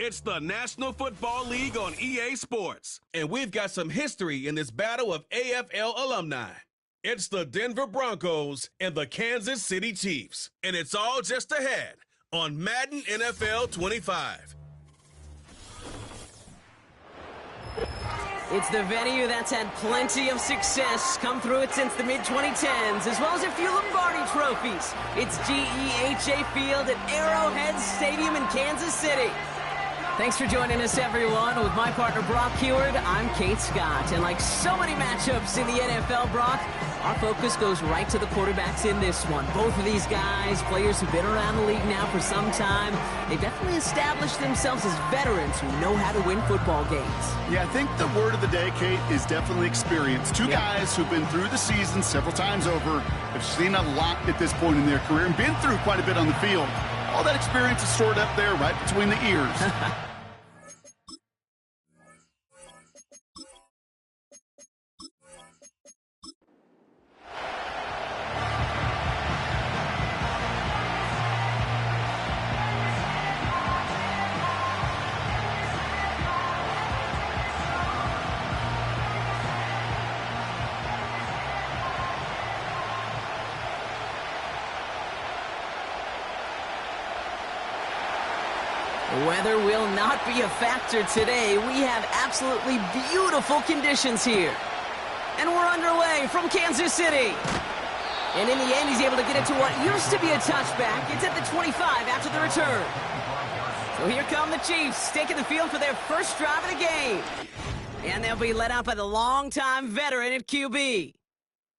It's the National Football League on EA Sports, and we've got some history in this battle of AFL alumni. It's the Denver Broncos and the Kansas City Chiefs, and it's all just ahead on Madden NFL 25. It's the venue that's had plenty of success come through it since the mid-2010s, as well as a few Lombardi trophies. It's GEHA Field at Arrowhead Stadium in Kansas City. Thanks for joining us, everyone. With my partner, Brock Heward, I'm Kate Scott. And like so many matchups in the NFL, Brock, our focus goes right to the quarterbacks in this one. Both of these guys, players who've been around the league now for some time, they've definitely established themselves as veterans who know how to win football games. Yeah, I think the word of the day, Kate, is definitely experience. Two guys who've been through the season several times over, have seen a lot at this point in their career, and been through quite a bit on the field. All that experience is stored up there right between the ears. Weather will not be a factor today. We have absolutely beautiful conditions here. And we're underway from Kansas City. And in the end, he's able to get it to what used to be a touchback. It's at the 25 after the return. So here come the Chiefs, taking the field for their first drive of the game. And they'll be led out by the longtime veteran at QB.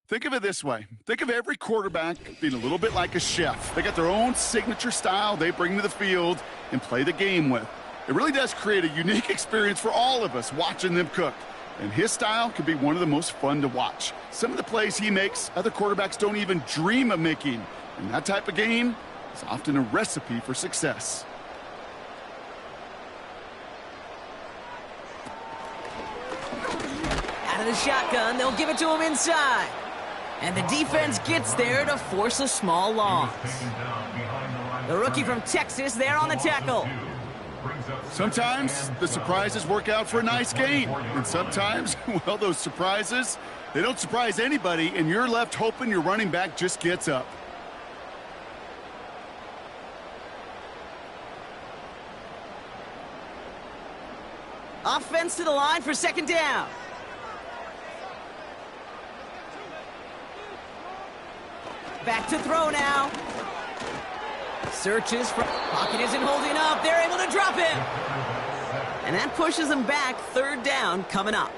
Think of it this way. Think of every quarterback being a little bit like a chef. They got their own signature style they bring to the field and play the game with. It really does create a unique experience for all of us watching them cook. And his style can be one of the most fun to watch. Some of the plays he makes, other quarterbacks don't even dream of making. And that type of game is often a recipe for success. Out of the shotgun, they'll give it to him inside. And the defense gets there to force a small loss. The rookie from Texas there on the tackle. Sometimes the surprises work out for a nice game. And sometimes, well, those surprises, they don't surprise anybody, and you're left hoping your running back just gets up. Offense to the line for second down. Back to throw now. Searches for... Pocket isn't holding up. They're able to drop him. And that pushes them back. Third down coming up.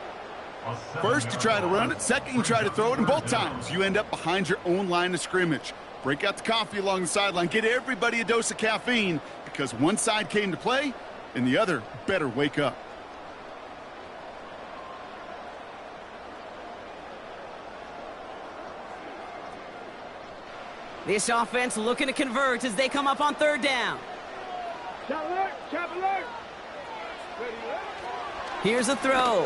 First, you try to run it. Second, you try to throw it. And both times, you end up behind your own line of scrimmage. Break out the coffee along the sideline. Get everybody a dose of caffeine, because one side came to play and the other better wake up. This offense looking to convert as they come up on third down. Here's a throw.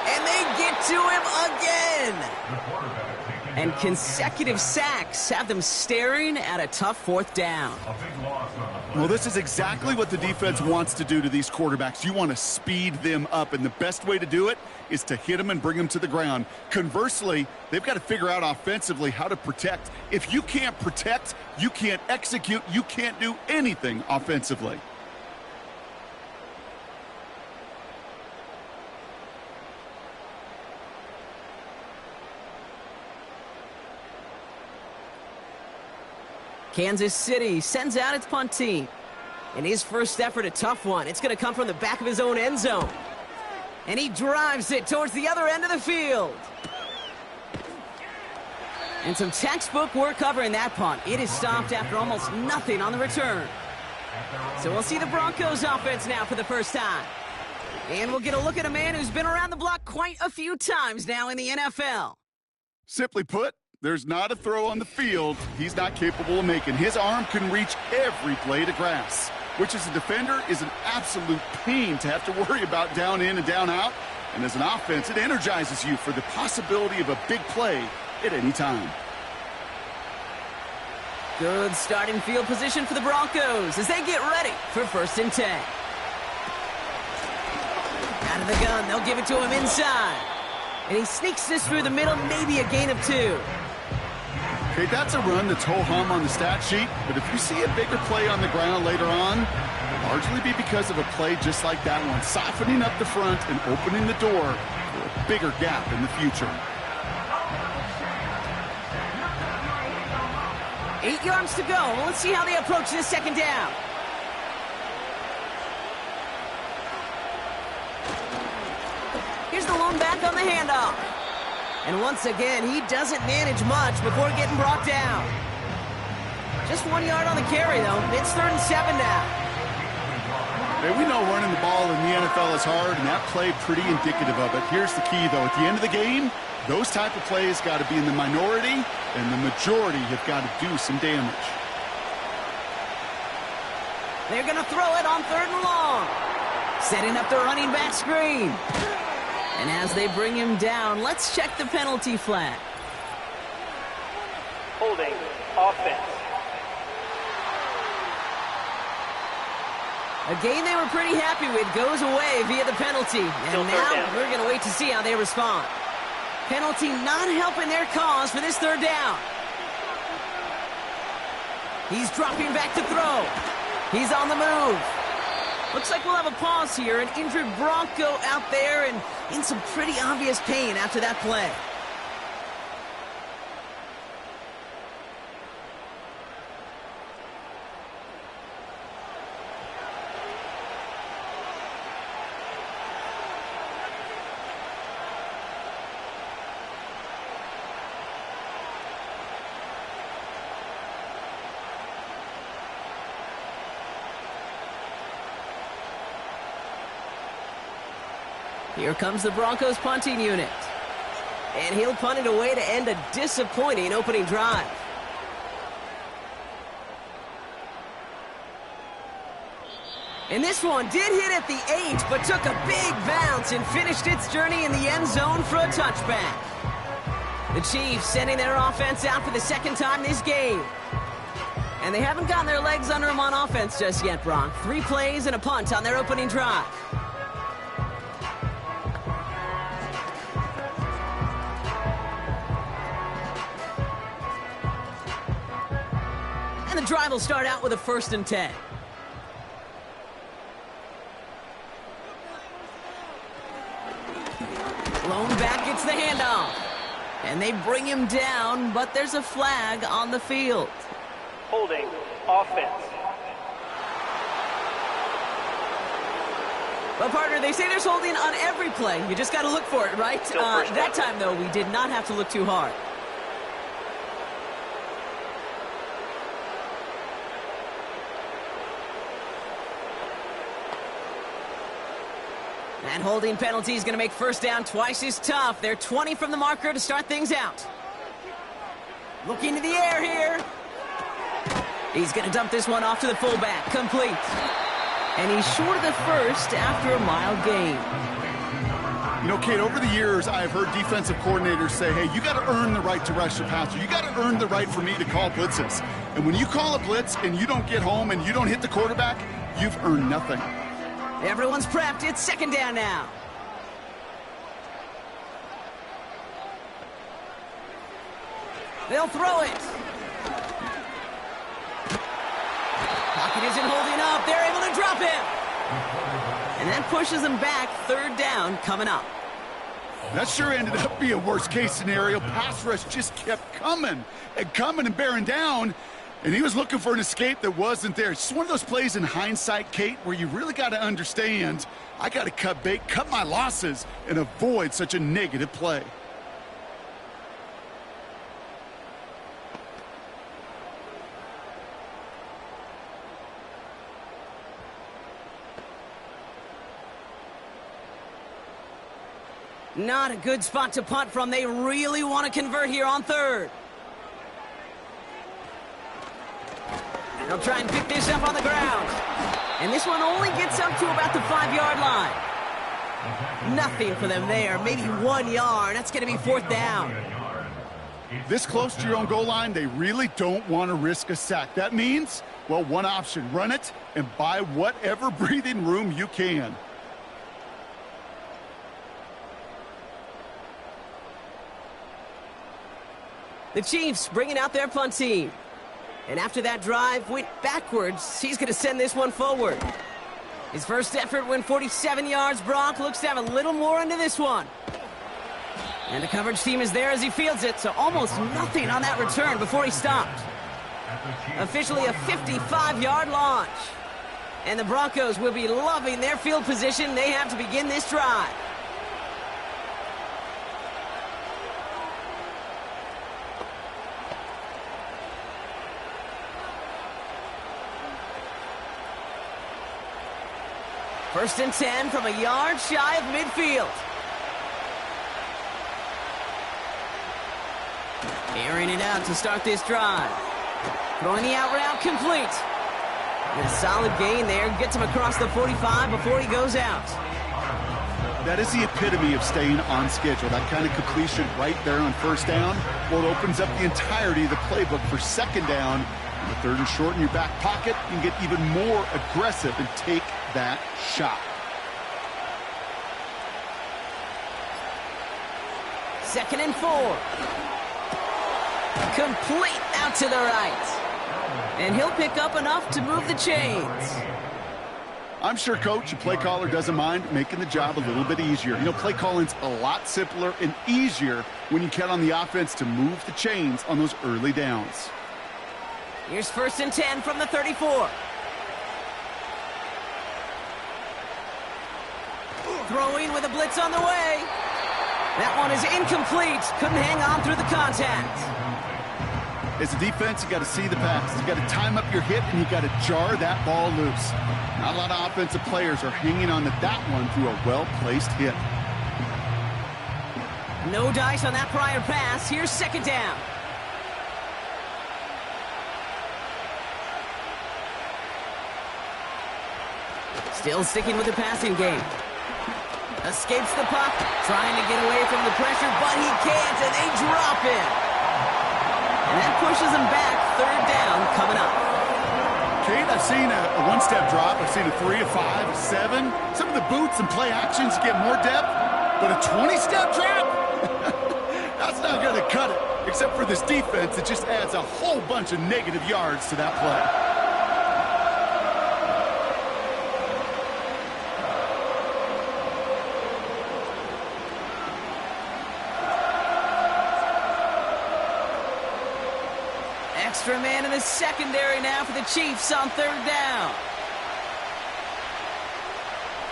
And they get to him again. And consecutive sacks have them staring at a tough fourth down. Well, this is exactly what the defense wants to do to these quarterbacks. You want to speed them up, and the best way to do it is to hit them and bring them to the ground. Conversely, they've got to figure out offensively how to protect. If you can't protect, you can't execute, you can't do anything offensively. Kansas City sends out its punt team. In his first effort, a tough one. It's going to come from the back of his own end zone. And he drives it towards the other end of the field. And some textbook work covering that punt. It is stopped after almost nothing on the return. So we'll see the Broncos offense now for the first time. And we'll get a look at a man who's been around the block quite a few times now in the NFL. Simply put, there's not a throw on the field he's not capable of making. His arm can reach every blade of grass, which as a defender is an absolute pain to have to worry about down in and down out. And as an offense, it energizes you for the possibility of a big play at any time. Good starting field position for the Broncos as they get ready for 1st and 10. Out of the gun, they'll give it to him inside. And he sneaks this through the middle, maybe a gain of 2. Okay, that's a run that's ho-hum on the stat sheet, but if you see a bigger play on the ground later on, it'll largely be because of a play just like that one, softening up the front and opening the door for a bigger gap in the future. 8 yards to go. Let's see how they approach this 2nd down. Here's the lone back on the handoff. And once again, he doesn't manage much before getting brought down. Just 1 yard on the carry, though. It's 3rd and 7 now. Hey, we know running the ball in the NFL is hard, and that play pretty indicative of it. Here's the key, though. At the end of the game, those type of plays got to be in the minority, and the majority have got to do some damage. They're going to throw it on 3rd and long. Setting up the running back screen. And as they bring him down, let's check the penalty flag. Holding offense. A game they were pretty happy with goes away via the penalty. And now we're going to wait to see how they respond. Penalty not helping their cause for this 3rd down. He's dropping back to throw. He's on the move. Looks like we'll have a pause here. An injured Bronco out there and in some pretty obvious pain after that play. Here comes the Broncos punting unit. And he'll punt it away to end a disappointing opening drive. And this one did hit at the 8, but took a big bounce and finished its journey in the end zone for a touchback. The Chiefs sending their offense out for the 2nd time this game. And they haven't gotten their legs under them on offense just yet, Bronk. 3 plays and a punt on their opening drive. And the drive will start out with a 1st and 10. Lone back gets the handoff. And they bring him down, but there's a flag on the field. Holding offense. Well, partner, they say there's holding on every play. You just got to look for it, right? That time, though, we did not have to look too hard. And holding penalty is going to make 1st down twice as tough. They're 20 from the marker to start things out. Looking to the air here. He's going to dump this one off to the fullback. Complete. And he's short of the 1st after a mile gain. You know, Kate, over the years, I've heard defensive coordinators say, hey, you got to earn the right to rush the passer. You got to earn the right for me to call blitzes. And when you call a blitz and you don't get home and you don't hit the quarterback, you've earned nothing. Everyone's prepped. It's 2nd down now. They'll throw it. Pocket isn't holding up. They're able to drop him. And that pushes them back. 3rd down coming up. That sure ended up being a worst-case scenario. Pass rush just kept coming and bearing down. And he was looking for an escape that wasn't there. It's just one of those plays in hindsight, Kate, where you really got to understand, I got to cut bait, cut my losses, and avoid such a negative play. Not a good spot to punt from. They really want to convert here on 3rd. They'll try and pick this up on the ground. And this one only gets up to about the 5-yard line. Nothing for them there. Maybe 1 yard. That's going to be 4th down. This close to your own goal line, they really don't want to risk a sack. That means, well, one option, run it and buy whatever breathing room you can. The Chiefs bringing out their punt team. And after that drive went backwards, he's going to send this one forward. His first effort went 47 yards. Bronk looks to have a little more into this one. And the coverage team is there as he fields it, so almost nothing on that return before he stopped. Officially a 55-yard launch. And the Broncos will be loving their field position they have to begin this drive. First and 10 from a yard shy of midfield. Airing it out to start this drive. Throwing the out route complete. With a solid gain there, gets him across the 45 before he goes out. That is the epitome of staying on schedule. That kind of completion right there on first down. Well, it opens up the entirety of the playbook for second down. And the third and short in your back pocket, you can get even more aggressive and take that shot. Second and 4. Complete out to the right. And he'll pick up enough to move the chains. I'm sure Coach, the play caller, doesn't mind making the job a little bit easier. You know, play calling's a lot simpler and easier when you count on the offense to move the chains on those early downs. Here's first and 10 from the 34. Throwing with a blitz on the way. That one is incomplete. Couldn't hang on through the contact. As a defense, you got to see the pass. You got to time up your hit, and you got to jar that ball loose. Not a lot of offensive players are hanging on to that one through a well-placed hit. No dice on that prior pass. Here's second down. Still sticking with the passing game. Escapes the puck, trying to get away from the pressure, but he can't, and they drop him. And that pushes him back. Third down coming up. Kate, I've seen a one-step drop. I've seen a 3, a 5, a 7. Some of the boots and play actions get more depth, but a 20-step drop? That's not going to cut it. Except for this defense, it just adds a whole bunch of negative yards to that play. Extra man in the secondary now for the Chiefs on third down.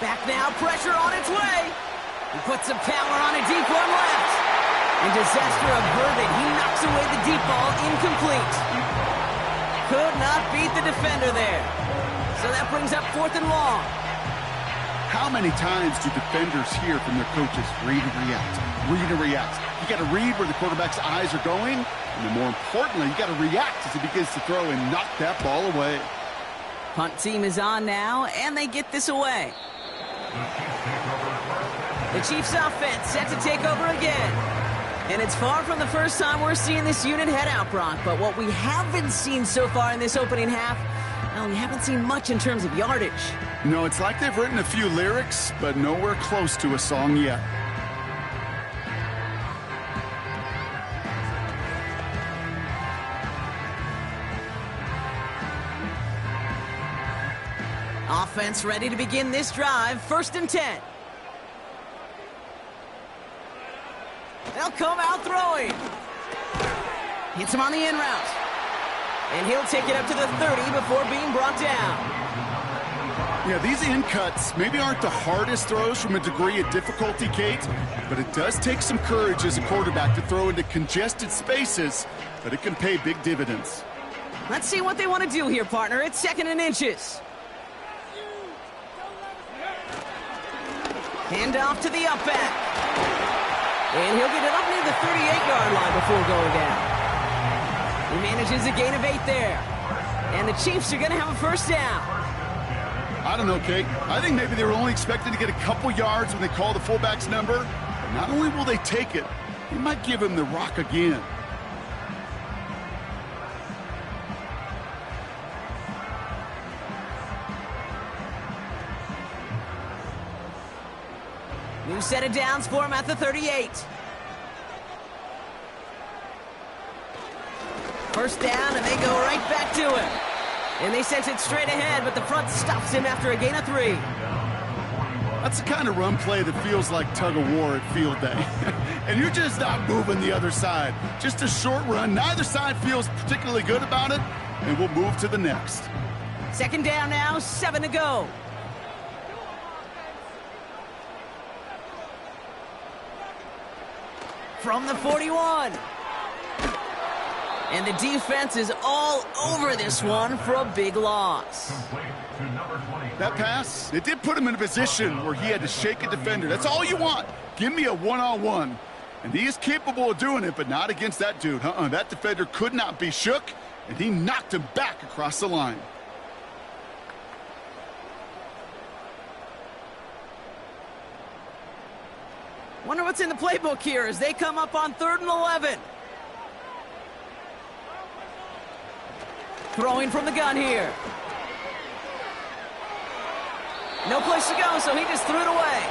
Back now, pressure on its way. He puts some power on a deep one left. And disaster averted. He knocks away the deep ball, incomplete. Could not beat the defender there. So that brings up fourth and long. How many times do defenders hear from their coaches, read and react, read and react? You got to read where the quarterback's eyes are going, and then more importantly, you got to react as he begins to throw and knock that ball away. Punt team is on now, and they get this away. The Chiefs offense set to take over again. And it's far from the first time we're seeing this unit head out, Brock, but what we haven't seen so far in this opening half, well, we haven't seen much in terms of yardage. No, it's like they've written a few lyrics, but nowhere close to a song yet. Offense ready to begin this drive. First and 10. They'll come out throwing. Hits him on the in route. And he'll take it up to the 30 before being brought down. Yeah, these in cuts maybe aren't the hardest throws from a degree of difficulty, Kate, but it does take some courage as a quarterback to throw into congested spaces, but it can pay big dividends. Let's see what they want to do here, partner. It's second and inches. Hand off to the up back. And he'll get it up near the 38-yard line before going down. He manages a gain of 8 there. And the Chiefs are going to have a first down. I don't know, Kate. I think maybe they were only expecting to get a couple yards when they call the fullback's number. But not only will they take it, they might give him the rock again. New set of downs for him at the 38. First down, and they go right back to him. And they sent it straight ahead, but the front stops him after a gain of 3. That's the kind of run play that feels like tug-of-war at field day. And you're just not moving the other side. Just a short run. Neither side feels particularly good about it, and we'll move to the next. Second down now, 7 to go. From the 41. And the defense is all over this one for a big loss. That pass, it did put him in a position where he had to shake a defender. That's all you want. Give me a one-on-one. And he is capable of doing it, but not against that dude. That defender could not be shook, and he knocked him back across the line. Wonder what's in the playbook here as they come up on 3rd and 11. Throwing from the gun here. No place to go, so he just threw it away.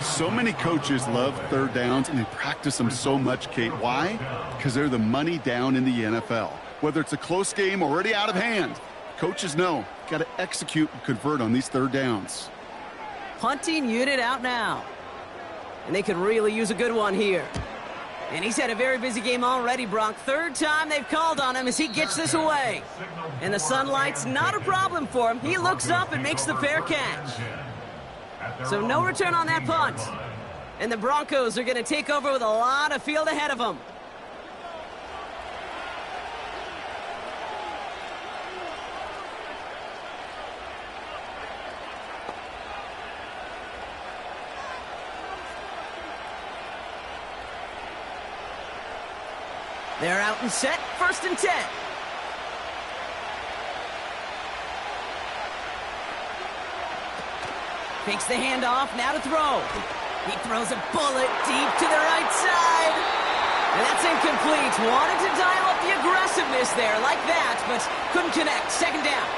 So many coaches love third downs, and they practice them so much, Kate. Why? Because they're the money down in the NFL. Whether it's a close game already out of hand, coaches know, got to execute and convert on these third downs. Punting unit out now. And they could really use a good one here. And he's had a very busy game already, Bronk. 3rd time they've called on him as he gets this away. And the sunlight's not a problem for him. He looks up and makes the fair catch. So no return on that punt. And the Broncos are going to take over with a lot of field ahead of them. They're out and set, 1st and 10. Takes the handoff, now to throw. He throws a bullet deep to the right side. And that's incomplete. Wanted to dial up the aggressiveness there like that, but couldn't connect. 2nd down.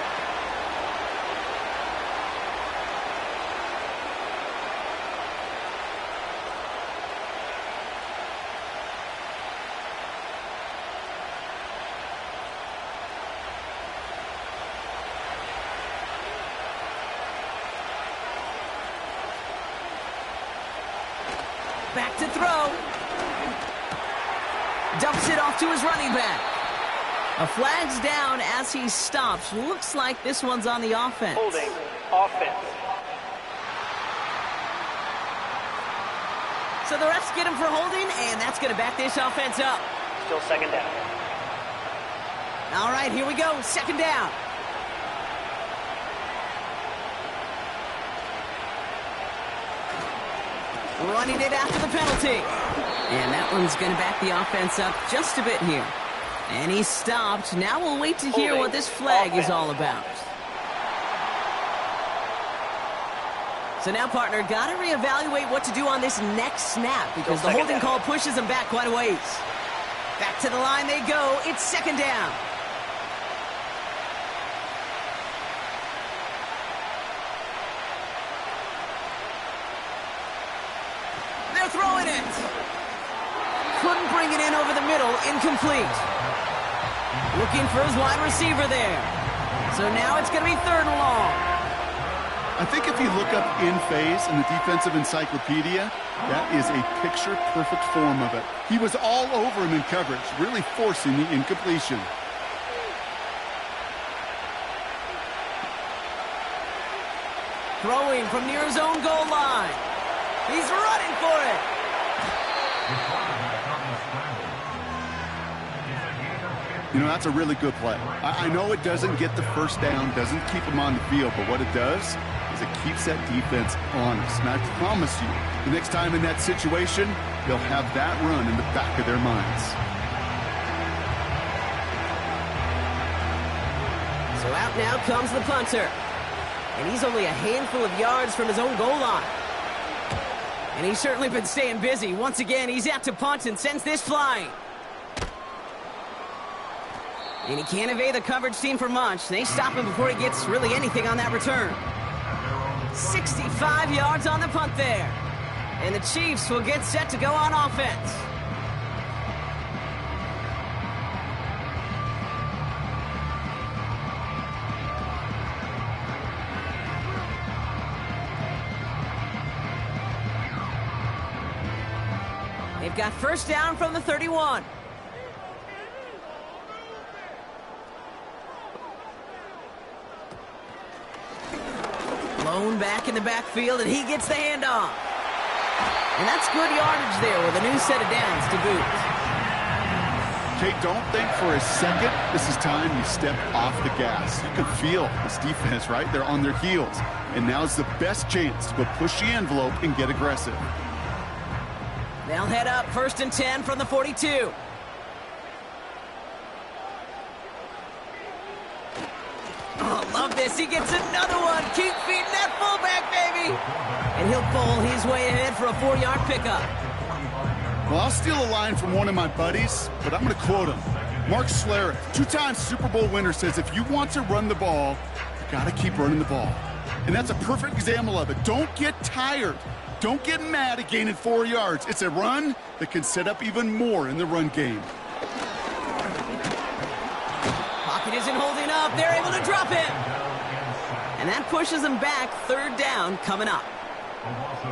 Back to throw. Dumps it off to his running back. A flag's down as he stops. Looks like this one's on the offense. Holding. Offense. So the refs get him for holding, and that's going to back this offense up. Still 2nd down. All right, here we go. 2nd down. Running it after the penalty. And that one's going to back the offense up just a bit here. And he stopped. Now we'll wait to hear what this flag is all about. So now, partner, got to reevaluate what to do on this next snap because the holding call pushes him back quite a ways. Back to the line they go. It's 2nd down. They're throwing it. Couldn't bring it in over the middle. Incomplete. Looking for his wide receiver there. So now it's going to be 3rd and long. I think if you look up in phase in the defensive encyclopedia, that is a picture-perfect form of it. He was all over him in coverage, really forcing the incompletion. Throwing from near his own goal line. He's running for it. You know, that's a really good play. I know it doesn't get the first down, doesn't keep him on the field, but what it does is it keeps that defense honest. And I promise you, the next time in that situation, they'll have that run in the back of their minds. So out now comes the punter. And he's only a handful of yards from his own goal line. And he's certainly been staying busy. Once again, he's out to punt and sends this flying. And he can't evade the coverage team for much. They stop him before he gets really anything on that return. 65 yards on the punt there. And the Chiefs will get set to go on offense. They've got first down from the 31. Blown back in the backfield, and he gets the handoff. And that's good yardage there with a new set of downs to boot. Kate, don't think for a second this is time you step off the gas. You can feel this defense, right? They're on their heels. And now's the best chance to go push the envelope and get aggressive. They'll head up first and 10 from the 42. Oh, love this. He gets another one. Keep feeding that fullback, baby. And he'll bowl his way ahead for a 4-yard pickup. Well, I'll steal a line from one of my buddies, but I'm going to quote him. Mark Schlereth, 2-time Super Bowl winner, says if you want to run the ball, you got to keep running the ball. And that's a perfect example of it. Don't get tired. Don't get mad at gaining 4 yards. It's a run that can set up even more in the run game. Pocket isn't holding up. They're able to drop him. And that pushes them back. Third down coming up.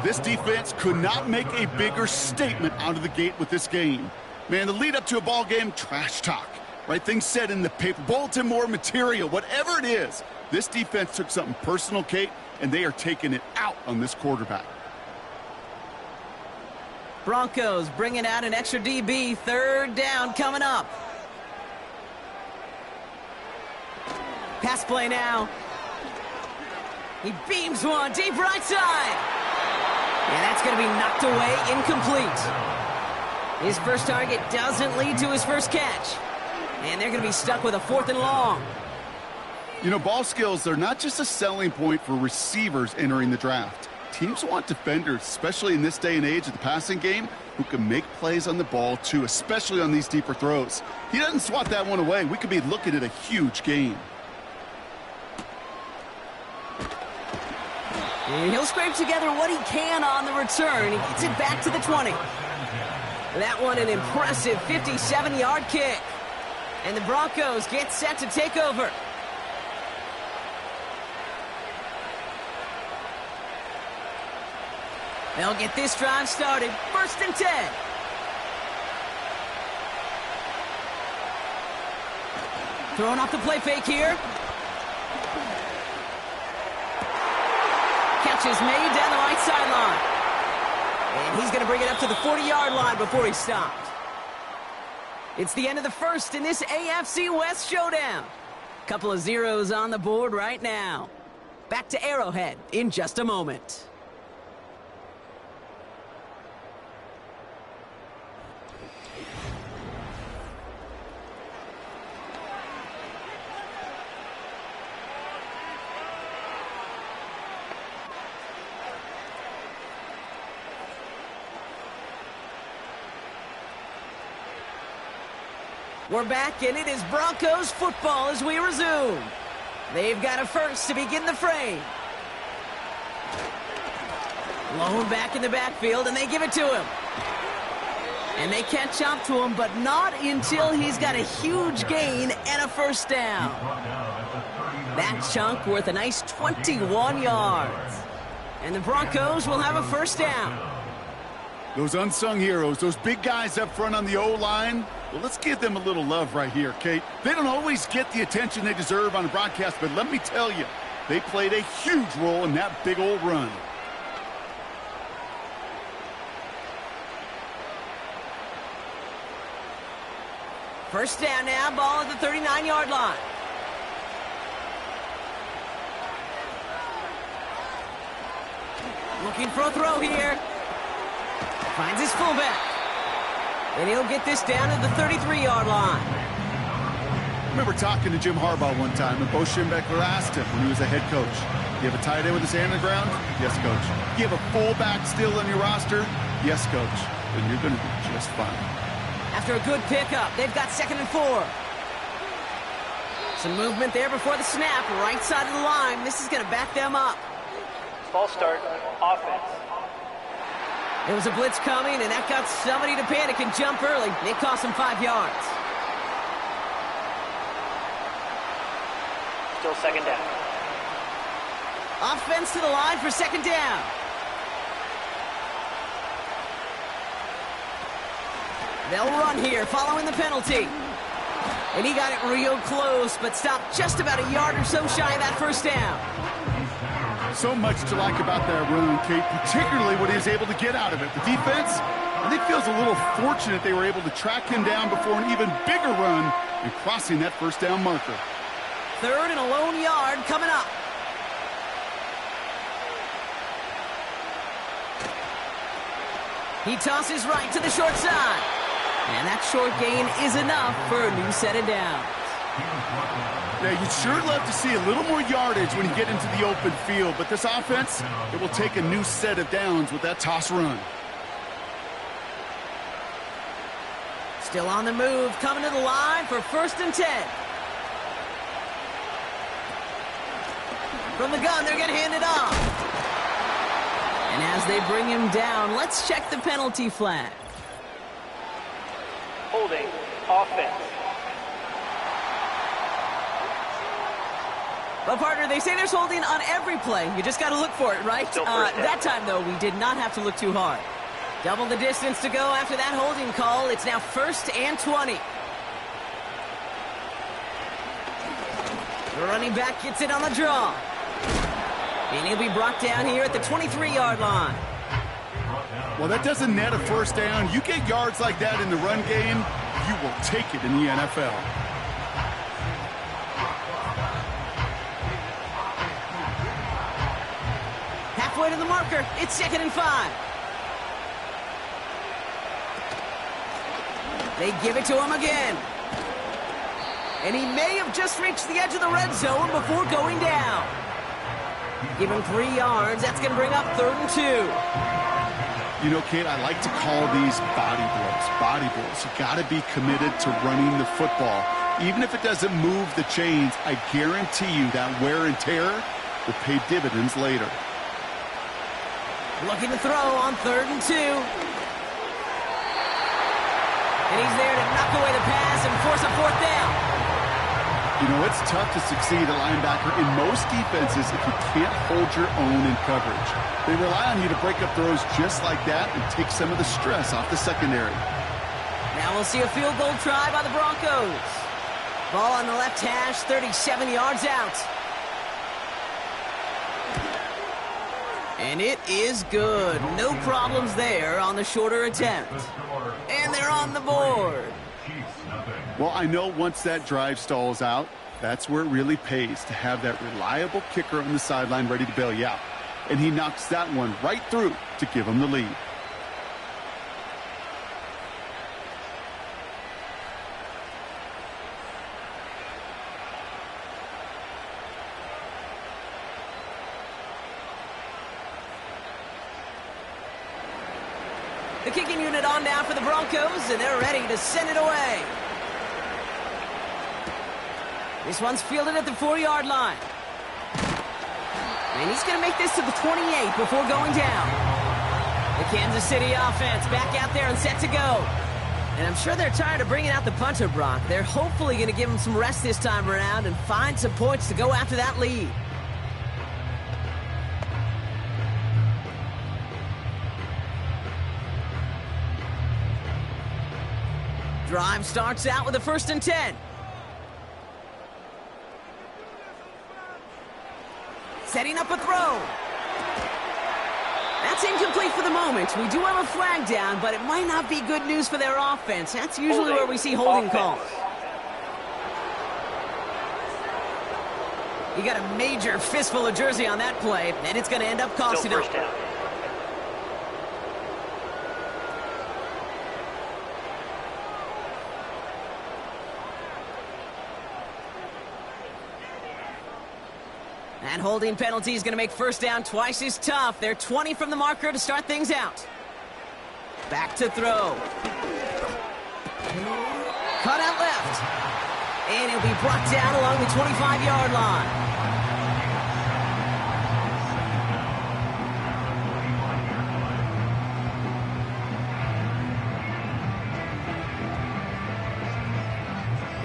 This defense could not make a bigger statement out of the gate with this game. Man, the lead up to a ball game, trash talk. Right things said in the paper, bulletin board material, whatever it is. This defense took something personal, Kate, and they are taking it out on this quarterback. Broncos bringing out an extra DB. Third down coming up. Pass play now. He beams one deep right side. And that's going to be knocked away, incomplete. His first target doesn't lead to his first catch. And they're going to be stuck with a 4th and long. You know, ball skills are not just a selling point for receivers entering the draft. Teams want defenders, especially in this day and age of the passing game, who can make plays on the ball, too, especially on these deeper throws. He doesn't swat that one away. We could be looking at a huge game. And he'll scrape together what he can on the return. He gets it back to the 20. That one an impressive 57-yard kick. And the Broncos get set to take over. They'll get this drive started. First and 10. Throwing off the play fake here. Catch is made down the right sideline. And he's going to bring it up to the 40-yard line before he's stopped. It's the end of the first in this AFC West showdown. Couple of zeros on the board right now. Back to Arrowhead in just a moment. We're back, and it is Broncos football as we resume. They've got a first to begin the frame. Blown back in the backfield, and they give it to him. And they catch up to him, but not until he's got a huge gain and a first down. That chunk worth a nice 21 yards. And the Broncos will have a first down. Those unsung heroes, those big guys up front on the O-line, well, let's give them a little love right here, Kate. They don't always get the attention they deserve on the broadcast, but let me tell you, they played a huge role in that big old run. First down now, ball at the 39-yard line. Looking for a throw here. Finds his fullback. And he'll get this down to the 33-yard line. I remember talking to Jim Harbaugh one time, and Bo Schembechler asked him when he was a head coach, you have a tight end with his hand on the ground? Yes, coach. You have a fullback still on your roster? Yes, coach. Then you're going to be just fine. After a good pickup, they've got 2nd and 4. Some movement there before the snap, right side of the line. This is going to back them up. False start, offense. There was a blitz coming, and that got somebody to panic and jump early. It cost him 5 yards. Still second down. Offense to the line for second down. They'll run here following the penalty. And he got it real close, but stopped just about a yard or so shy of that first down. So much to like about that run, Kate, particularly what he was able to get out of it. The defense, I think, feels a little fortunate they were able to track him down before an even bigger run and crossing that first down marker. Third and a lone yard coming up. He tosses right to the short side. And that short gain is enough for a new set of downs. Yeah, you'd sure love to see a little more yardage when you get into the open field, but this offense, it will take a new set of downs with that toss run. Still on the move, coming to the line for 1st and 10. From the gun, they're going to hand it off. And as they bring him down, let's check the penalty flag. Holding, offense. Well, partner, they say there's holding on every play. You just got to look for it, right? Still first down. That time, though, we did not have to look too hard. Double the distance to go after that holding call. It's now 1st and 20. The running back gets it on the draw. And he'll be brought down here at the 23-yard line. Well, that doesn't net a first down. You get yards like that in the run game, you will take it in the NFL. Halfway to the marker. It's 2nd and 5. They give it to him again. And he may have just reached the edge of the red zone before going down. Give him 3 yards. That's going to bring up 3rd and 2. You know, Kate, I like to call these body blows. Body blows. You got to be committed to running the football. Even if it doesn't move the chains, I guarantee you that wear and tear will pay dividends later. Looking to throw on 3rd and 2. And he's there to knock away the pass and force a 4th down. You know, it's tough to succeed at linebacker in most defenses if you can't hold your own in coverage. They rely on you to break up throws just like that and take some of the stress off the secondary. Now we'll see a field goal try by the Broncos. Ball on the left hash, 37 yards out. And it is good. No problems there on the shorter attempt. And they're on the board. Well, I know once that drive stalls out, that's where it really pays to have that reliable kicker on the sideline ready to bail you out. And he knocks that one right through to give him the lead. The kicking unit on now for the Broncos, and they're ready to send it away. This one's fielded at the 4-yard line. And he's going to make this to the 28 before going down. The Kansas City offense back out there and set to go. And I'm sure they're tired of bringing out the punter, Brock. They're hopefully going to give him some rest this time around and find some points to go after that lead. Drive starts out with a 1st and 10. Setting up a throw. That's incomplete for the moment. We do have a flag down, but it might not be good news for their offense. That's usually where we see holding calls. You got a major fistful of jersey on that play, and it's going to end up costing him. That holding penalty is going to make 1st down twice as tough. They're 20 from the marker to start things out. Back to throw. Cut out left. And he'll be brought down along the 25-yard line.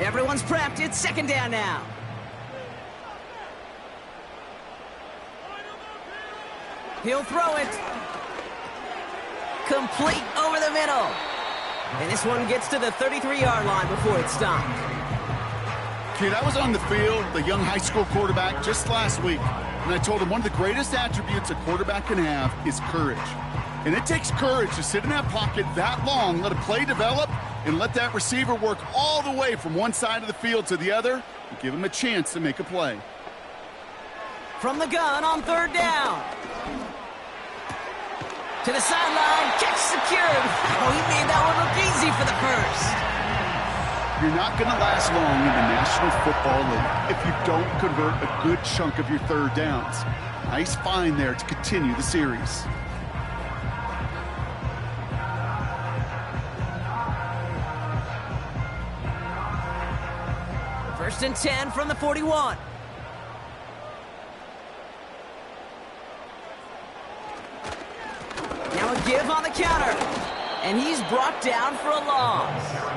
Everyone's prepped. It's second down now. He'll throw it. Complete over the middle. And this one gets to the 33-yard line before it's stopped. Kid, I was on the field, the young high school quarterback, just last week. And I told him one of the greatest attributes a quarterback can have is courage. And it takes courage to sit in that pocket that long, let a play develop, and let that receiver work all the way from one side of the field to the other and give him a chance to make a play. From the gun on third down. To the sideline, catch secured. Oh, he made that one look easy for the first. You're not going to last long in the National Football League if you don't convert a good chunk of your third downs. Nice find there to continue the series. First and 10 from the 41. Now a give on the counter. And he's brought down for a loss.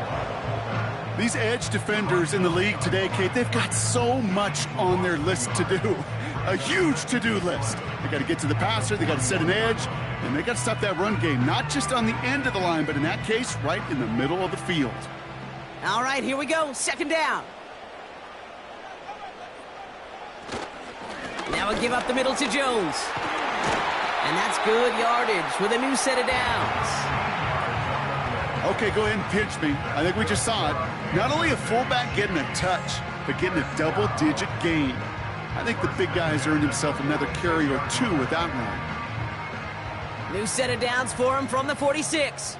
These edge defenders in the league today, Kate, they've got so much on their list to do. A huge to-do list. They got to get to the passer, they got to set an edge, and they got to stop that run game, not just on the end of the line, but in that case, right in the middle of the field. All right, here we go. Second down. Now a give up the middle to Jones. And that's good yardage with a new set of downs. Okay, go ahead and pinch me. I think we just saw it. Not only a fullback getting a touch, but getting a double-digit gain. I think the big guy has earned himself another carry or two with that one. New set of downs for him from the 46.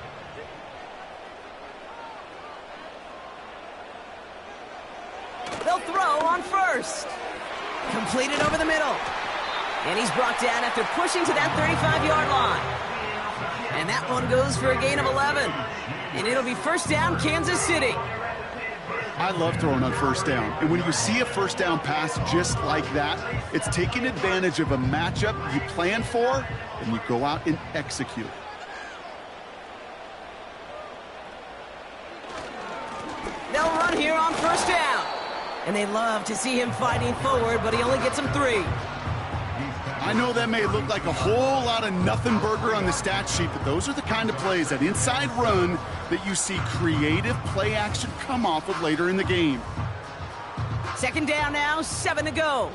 They'll throw on first. Completed over the middle. And he's brought down after pushing to that 35-yard line. And that one goes for a gain of 11. And it'll be first down, Kansas City. I love throwing on first down. And when you see a first down pass just like that, it's taking advantage of a matchup you plan for, and you go out and execute. They'll run here on first down. And they love to see him fighting forward, but he only gets them 3. I know that may look like a whole lot of nothing burger on the stat sheet, but those are the kind of plays, that inside run, that you see creative play action come off of later in the game. Second down now, 7 to go.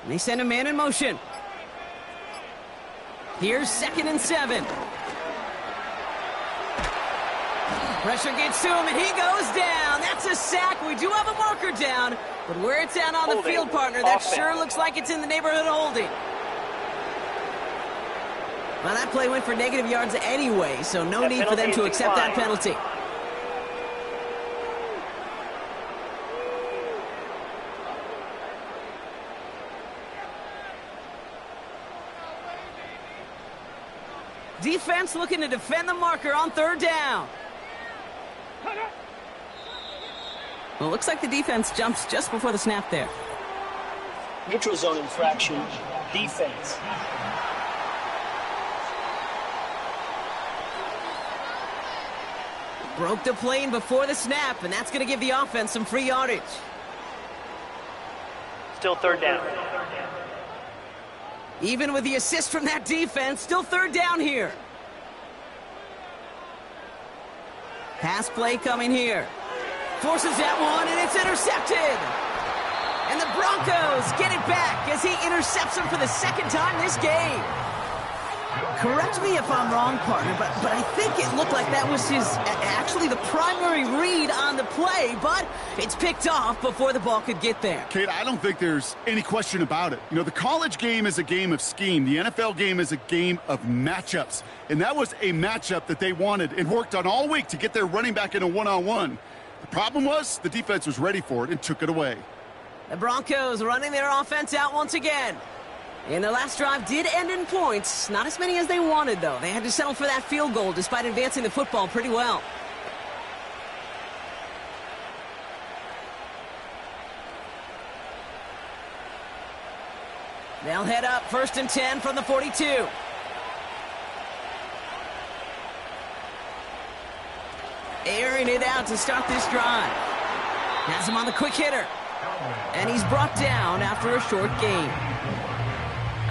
And they send a man in motion. Here's 2nd and 7. Pressure gets to him, and he goes down. That's a sack. We do have a marker down, but where it's at on the field, partner, that sure looks like it's in the neighborhood of holding. Well, that play went for negative yards anyway, so no need for them to accept that penalty. Defense looking to defend the marker on third down. Well, it looks like the defense jumps just before the snap there. Neutral zone infraction, defense. Broke the plane before the snap, and that's going to give the offense some free yardage. Still third down. Even with the assist from that defense, still third down here. Pass play coming here. Forces that one, and it's intercepted. And the Broncos get it back as he intercepts him for the second time this game. Correct me if I'm wrong, partner, but I think it looked like that was actually the primary read on the play, but it's picked off before the ball could get there. Kate, I don't think there's any question about it. You know, the college game is a game of scheme. The NFL game is a game of matchups. And that was a matchup that they wanted and worked on all week to get their running back in a one-on-one. The problem was the defense was ready for it and took it away. The Broncos running their offense out once again. And their last drive did end in points. Not as many as they wanted, though. They had to settle for that field goal despite advancing the football pretty well. They'll head up 1st and 10 from the 42. airing it out to start this drive. Has him on the quick hitter. And he's brought down after a short gain.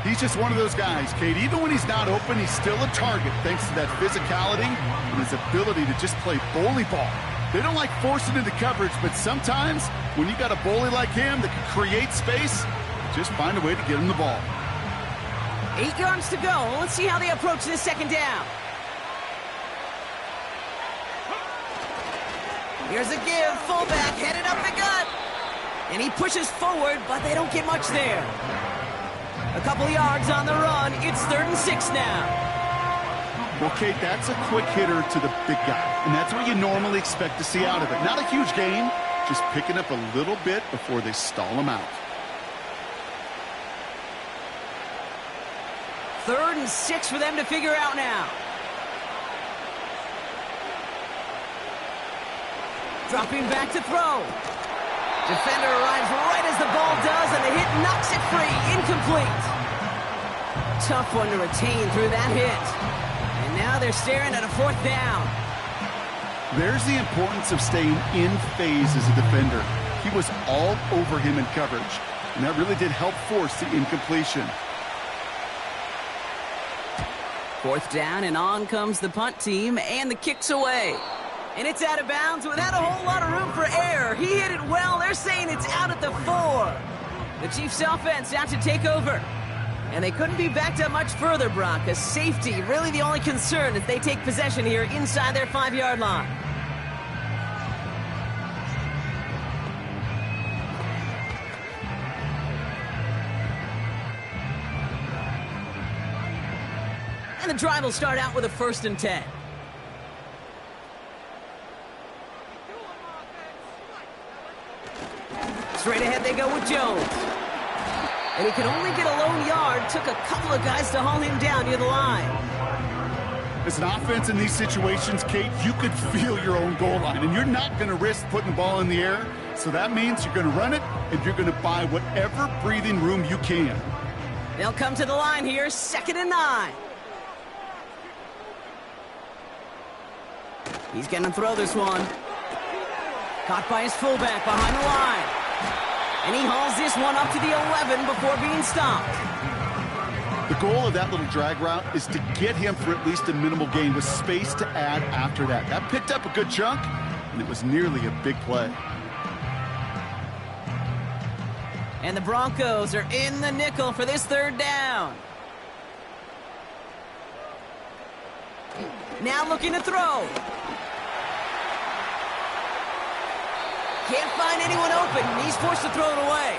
He's just one of those guys, Kate. Even when he's not open, he's still a target thanks to that physicality and his ability to just play bully ball. They don't like forcing into coverage, but sometimes when you got a bully like him that can create space, just find a way to get him the ball. 8 yards to go. Let's see how they approach this second down. Here's a give. Fullback headed up the gut. And he pushes forward, but they don't get much there. A couple yards on the run. It's 3rd and 6 now. Well, Kate, that's a quick hitter to the big guy, and that's what you normally expect to see out of it. Not a huge gain, just picking up a little bit before they stall him out. 3rd and 6 for them to figure out now. Dropping back to throw. Defender arrives right as the ball does, and the hit knocks it free. Incomplete. Tough one to retain through that hit. And now they're staring at a 4th down. There's the importance of staying in phase as a defender. He was all over him in coverage, and that really did help force the incompletion. 4th down, and on comes the punt team, and the kick's away. And it's out of bounds without a whole lot of room for error. He hit it well. They're saying it's out at the 4. The Chiefs' offense out to take over. And they couldn't be backed up much further, Brock. A safety, really the only concern if they take possession here inside their 5-yard line. And the drive will start out with a 1st and 10. Straight ahead they go with Jones. And he could only get a lone yard. Took a couple of guys to haul him down near the line. As an offense in these situations, Kate, you could feel your own goal line, and you're not going to risk putting the ball in the air. So that means you're going to run it, and you're going to buy whatever breathing room you can. They'll come to the line here, 2nd and 9. He's going to throw this one. Caught by his fullback behind the line. And he hauls this one up to the 11 before being stopped. The goal of that little drag route is to get him for at least a minimal gain with space to add after that. That picked up a good chunk, and it was nearly a big play. And the Broncos are in the nickel for this 3rd down. Now looking to throw. Can't find anyone open. He's forced to throw it away.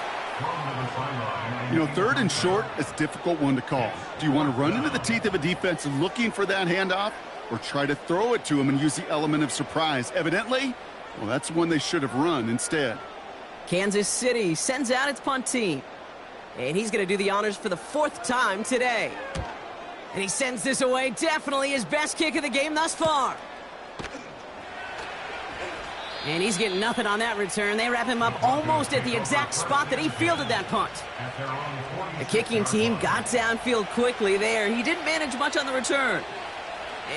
You know, 3rd and short is a difficult one to call. Do you want to run into the teeth of a defense looking for that handoff, or try to throw it to him and use the element of surprise? Evidently, well, that's one they should have run instead. Kansas City sends out its punt team. And he's going to do the honors for the 4th time today. And he sends this away. Definitely his best kick of the game thus far. And he's getting nothing on that return. They wrap him up almost at the exact spot that he fielded that punt. The kicking team got downfield quickly there. He didn't manage much on the return.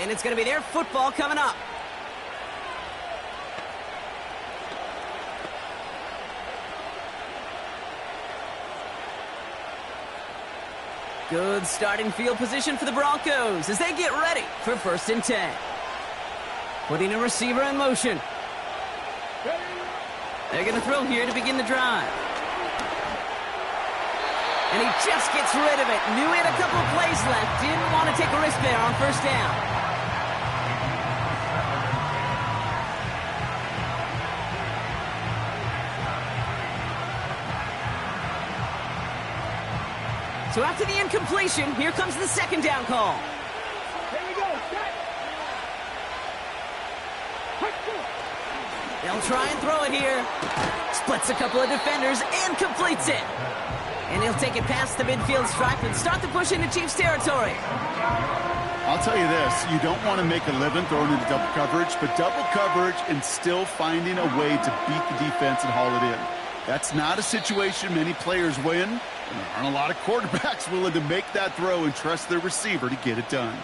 And it's going to be their football coming up. Good starting field position for the Broncos as they get ready for 1st and 10. Putting a receiver in motion. They're going to throw here to begin the drive. And he just gets rid of it. Knew he had a couple of plays left. Didn't want to take a risk there on 1st down. So after the incompletion, here comes the 2nd down call. They'll try and throw it here. Splits a couple of defenders and completes it. And he'll take it past the midfield stripe and start the push into Chiefs territory. I'll tell you this, you don't want to make a living throwing into double coverage, but double coverage and still finding a way to beat the defense and haul it in. That's not a situation many players win, and there aren't a lot of quarterbacks willing to make that throw and trust their receiver to get it done.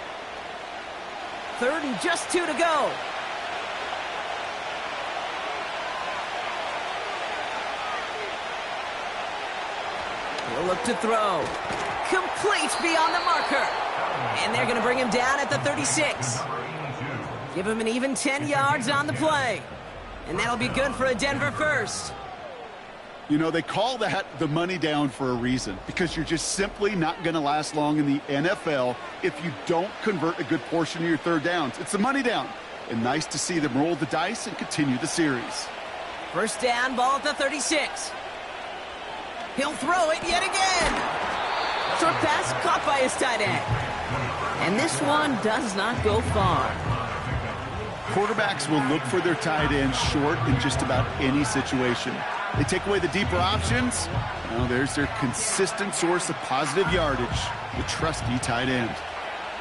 3rd and just 2 to go. He'll look to throw. Complete beyond the marker. And they're going to bring him down at the 36. Give him an even 10 yards on the play. And that'll be good for a Denver first. You know, they call that the money down for a reason, because you're just simply not going to last long in the NFL if you don't convert a good portion of your third downs. It's the money down. And nice to see them roll the dice and continue the series. First down, ball at the 36. He'll throw it yet again. Short pass caught by his tight end. And this one does not go far. Quarterbacks will look for their tight end short in just about any situation. They take away the deeper options. Well, there's their consistent source of positive yardage, the trusty tight end.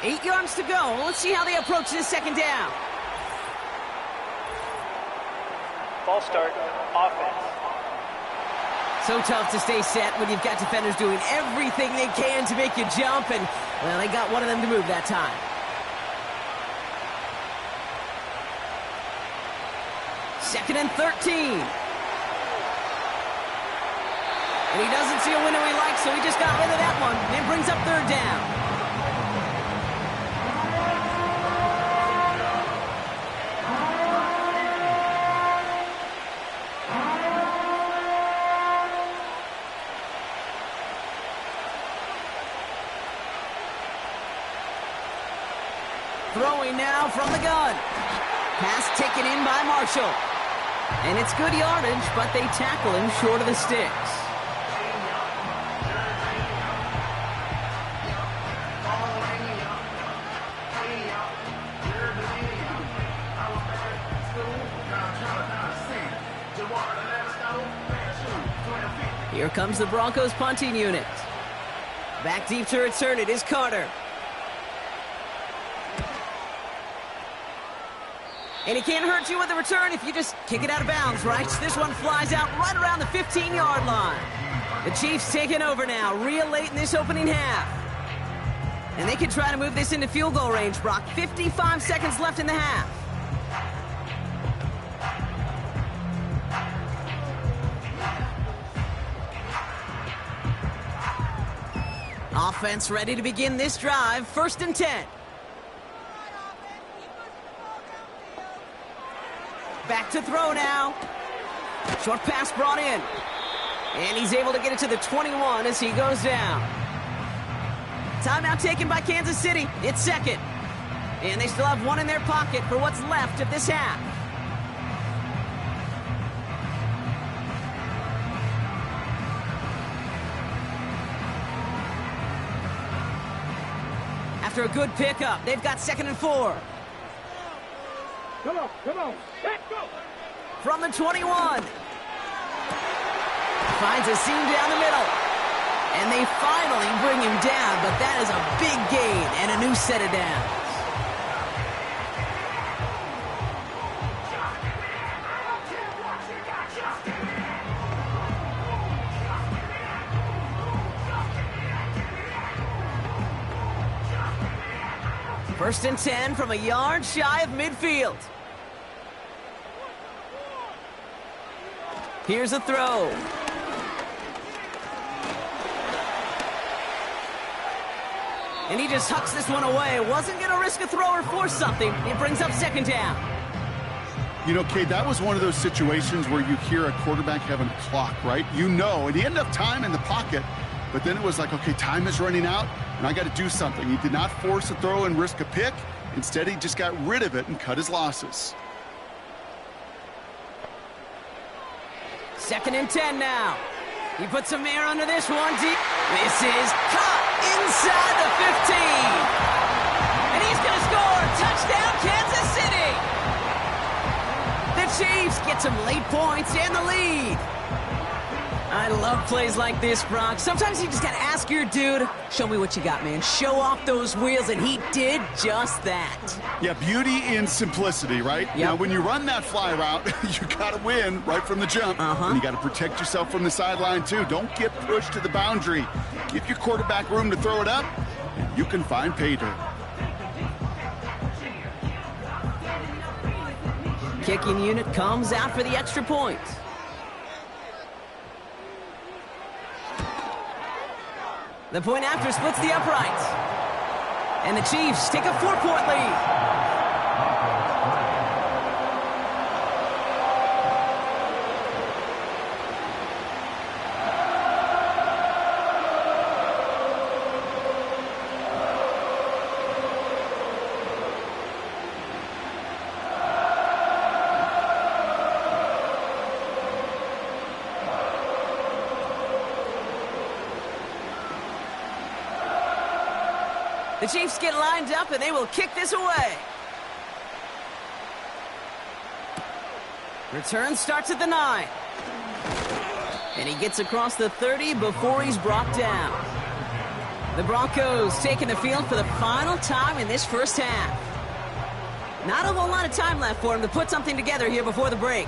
8 yards to go. Let's see how they approach this second down. Ball start, offense. So tough to stay set when you've got defenders doing everything they can to make you jump, and, well, they got one of them to move that time. Second and 13. And he doesn't see a window he likes, so he just got rid of that one. And brings up third down. Throwing now from the gun. Pass taken in by Marshall. And it's good yardage, but they tackle him short of the sticks. Here comes the Broncos punting unit. Back deep to return it is Carter. And he can't hurt you with the return if you just kick it out of bounds, right? This one flies out right around the 15-yard line. The Chiefs taking over now, real late in this opening half. And they can try to move this into field goal range, Brock. 55 seconds left in the half. Offense ready to begin this drive. First and 10. Back to throw now. Short pass brought in. And he's able to get it to the 21 as he goes down. Timeout taken by Kansas City. It's second. And they still have one in their pocket for what's left of this half. After a good pickup, they've got second and 4. Come on, let's go! From the 21. Finds a seam down the middle. And they finally bring him down, but that is a big gain and a new set of downs. First and 10 from a yard shy of midfield. Here's a throw. And he just hucks this one away. Wasn't going to risk a throw or force something. It brings up second down. You know, Cade, that was one of those situations where you hear a quarterback having a clock, right? You know, and he ended up time in the pocket, but then it was like, okay, time is running out, and I got to do something. He did not force a throw and risk a pick. Instead, he just got rid of it and cut his losses. Second and 10 now. He puts some air under this one. This is caught inside the 15. And he's going to score. Touchdown, Kansas City. The Chiefs get some late points and the lead. I love plays like this, Brock. Sometimes you just got to ask your dude, show me what you got, man. Show off those wheels, and he did just that. Yeah, beauty in simplicity, right? Yep. Now, when you run that fly route, you got to win right from the jump. And you got to protect yourself from the sideline, too. Don't get pushed to the boundary. Give your quarterback room to throw it up, and you can find pay dirt. Kicking unit comes out for the extra point. The point after splits the uprights. And the Chiefs take a 4-point lead. The Chiefs get lined up, and they will kick this away. Return starts at the 9. And he gets across the 30 before he's brought down. The Broncos taking the field for the final time in this first half. Not a whole lot of time left for him to put something together here before the break.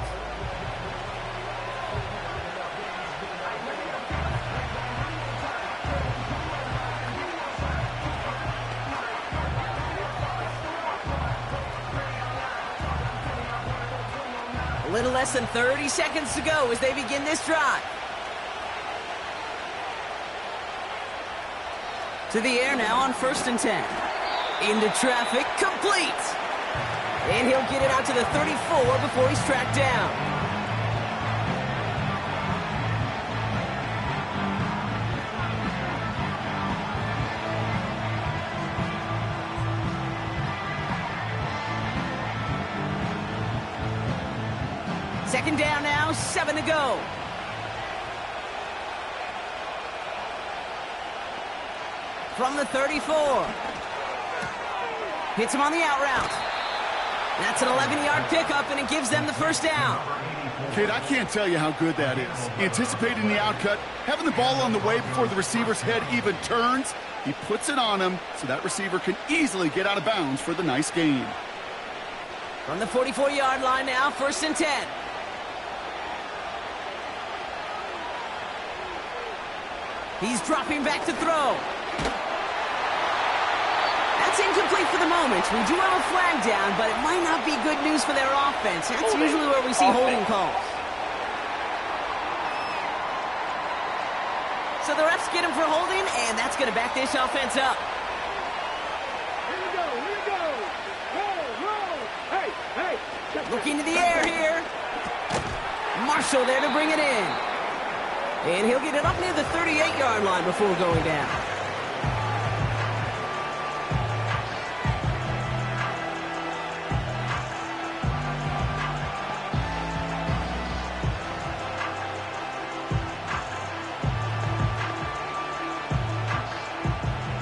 A little less than 30 seconds to go as they begin this drive. To the air now on 1st and 10. Into traffic, complete. And he'll get it out to the 34 before he's tracked down. Second down now, 7 to go. From the 34. Hits him on the out route. That's an 11-yard pickup, and it gives them the first down. Kate, I can't tell you how good that is. Anticipating the outcut, having the ball on the way before the receiver's head even turns, he puts it on him so that receiver can easily get out of bounds for the nice gain. From the 44-yard line now, 1st and 10. He's dropping back to throw. That's incomplete for the moment. We do have a flag down, but it might not be good news for their offense. That's usually where we see holding calls. So the refs get him for holding, and that's going to back this offense up. Here we go, here we go. Roll. Hey. Looking to the air here. Marshall there to bring it in. And he'll get it up near the 38-yard line before going down.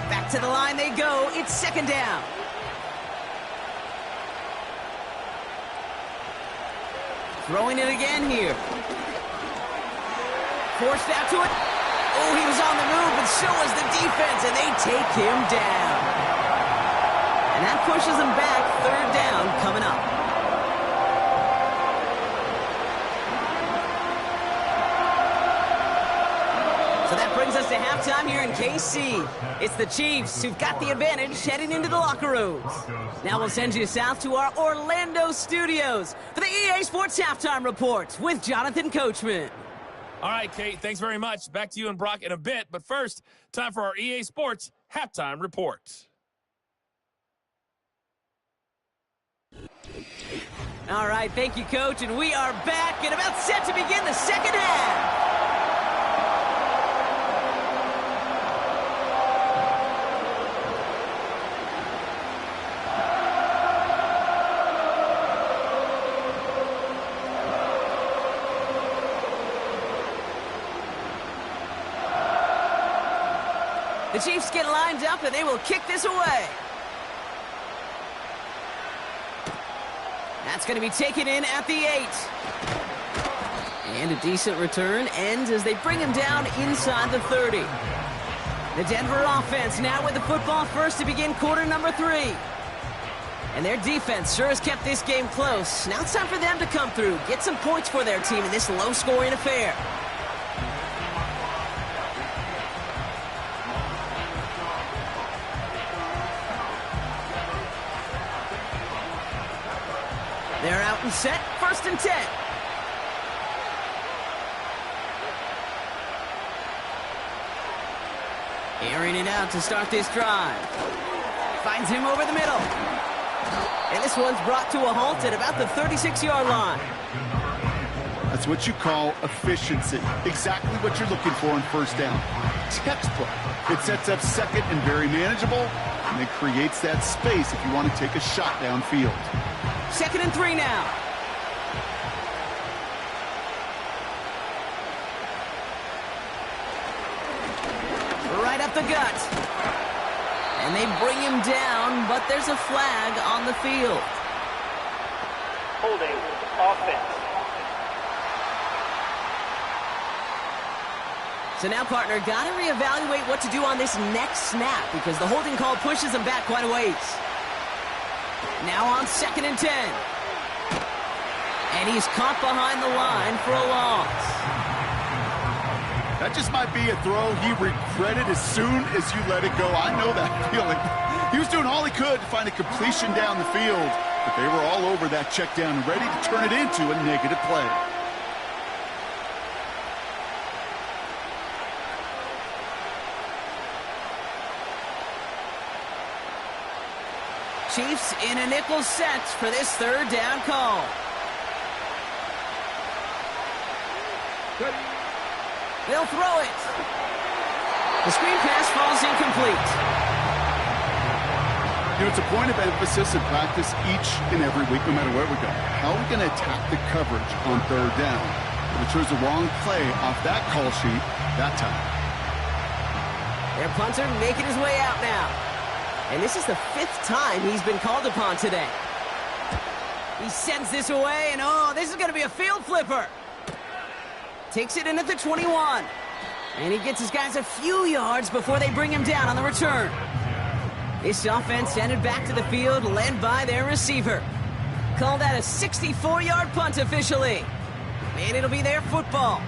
Back to the line they go. It's 2nd down. Throwing it again here. Forced out to it. Oh, he was on the move, but so was the defense, and they take him down. And that pushes them back. 3rd down coming up. So that brings us to halftime here in KC. It's the Chiefs who've got the advantage heading into the locker rooms. Now we'll send you south to our Orlando studios for the EA Sports Halftime Report with Jonathan Coachman. All right, Kate, thanks very much. Back to you and Brock in a bit. But first, time for our EA Sports Halftime Report. All right, thank you, Coach. And we are back and about set to begin the second half. The Chiefs get lined up, and they will kick this away. That's going to be taken in at the 8. And a decent return ends as they bring him down inside the 30. The Denver offense now with the football first to begin quarter number 3. And their defense sure has kept this game close. Now it's time for them to come through, get some points for their team in this low-scoring affair. They're out and set, 1st and 10. Airing it out to start this drive. Finds him over the middle. And this one's brought to a halt at about the 36-yard line. That's what you call efficiency. Exactly what you're looking for on first down. Textbook. It sets up second and very manageable, and it creates that space if you want to take a shot downfield. 2nd and 3 now. Right up the gut. And they bring him down, but there's a flag on the field. Holding offense. So now, partner, got to reevaluate what to do on this next snap because the holding call pushes him back quite a ways. Now on 2nd and 10. And he's caught behind the line for a loss. That just might be a throw he regretted as soon as you let it go. I know that feeling. He was doing all he could to find a completion down the field, but they were all over that check down and ready to turn it into a negative play. Chiefs in a nickel set for this 3rd down call. They'll throw it. The screen pass falls incomplete. You know, it's a point of emphasis in practice each and every week, no matter where we go. How are we going to attack the coverage on 3rd down? We chose the wrong play off that call sheet that time. Their punter making his way out now. And this is the 5th time he's been called upon today. He sends this away, and oh, this is going to be a field flipper. Takes it in at the 21. And he gets his guys a few yards before they bring him down on the return. This offense headed back to the field, led by their receiver. Call that a 64-yard punt officially. And it'll be their football.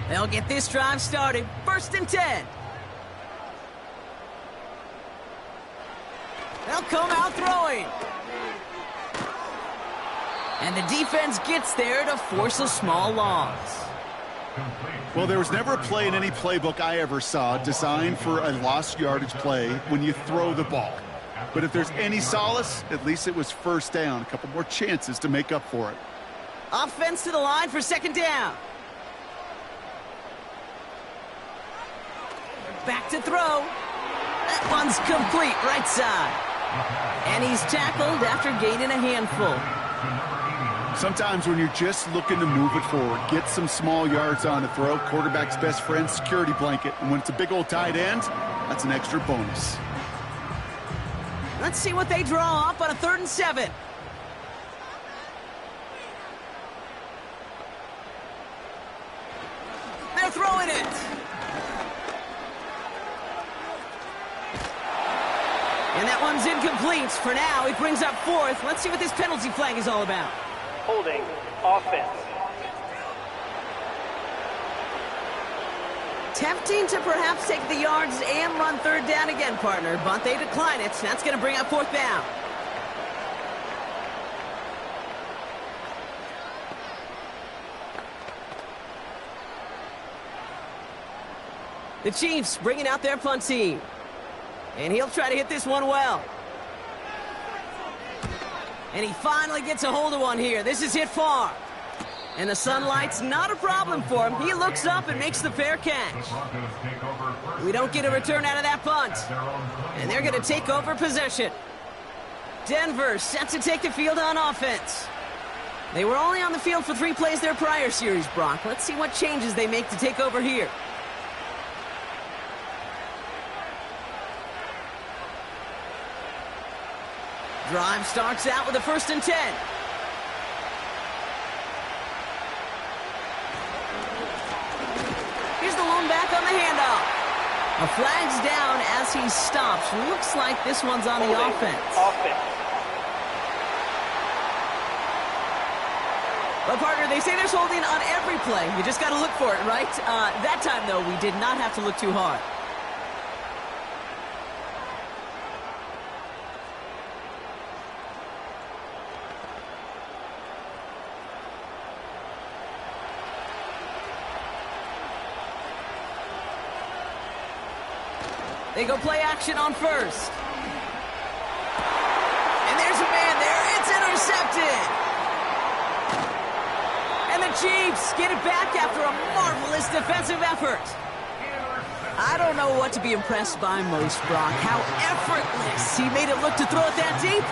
They'll get this drive started. 1st and 10. They'll come out throwing. And the defense gets there to force a small loss. Well, there was never a play in any playbook I ever saw designed for a lost yardage play when you throw the ball. But if there's any solace, at least it was 1st down. A couple more chances to make up for it. Offense to the line for 2nd down. Back to throw. That one's complete, right side. And he's tackled after gaining a handful. Sometimes when you're just looking to move it forward, get some small yards on the throw, quarterback's best friend, security blanket. And when it's a big old tight end, that's an extra bonus. Let's see what they draw up on a 3rd and 7. They're throwing it. And that one's incomplete. For now, it brings up 4th. Let's see what this penalty flag is all about. Holding offense. Tempting to perhaps take the yards and run 3rd down again, partner, but they decline it. That's going to bring up 4th down. The Chiefs bringing out their punt team. And he'll try to hit this one well. And he finally gets a hold of one here. This is hit far. And the sunlight's not a problem for him. He looks up and makes the fair catch. We don't get a return out of that punt. And they're going to take over possession. Denver set to take the field on offense. They were only on the field for 3 plays their prior series, Brock. Let's see what changes they make to take over here. Drive starts out with a 1st and 10. Here's the lone back on the handoff. A flag's down as he stops. Looks like this one's on the offense. Well, partner, they say there's holding on every play. You just got to look for it, right? That time, though, we did not have to look too hard. They go play action on first. And there's a man there. It's intercepted. And the Chiefs get it back after a marvelous defensive effort. I don't know what to be impressed by most, Brock. How effortless he made it look to throw it that deep,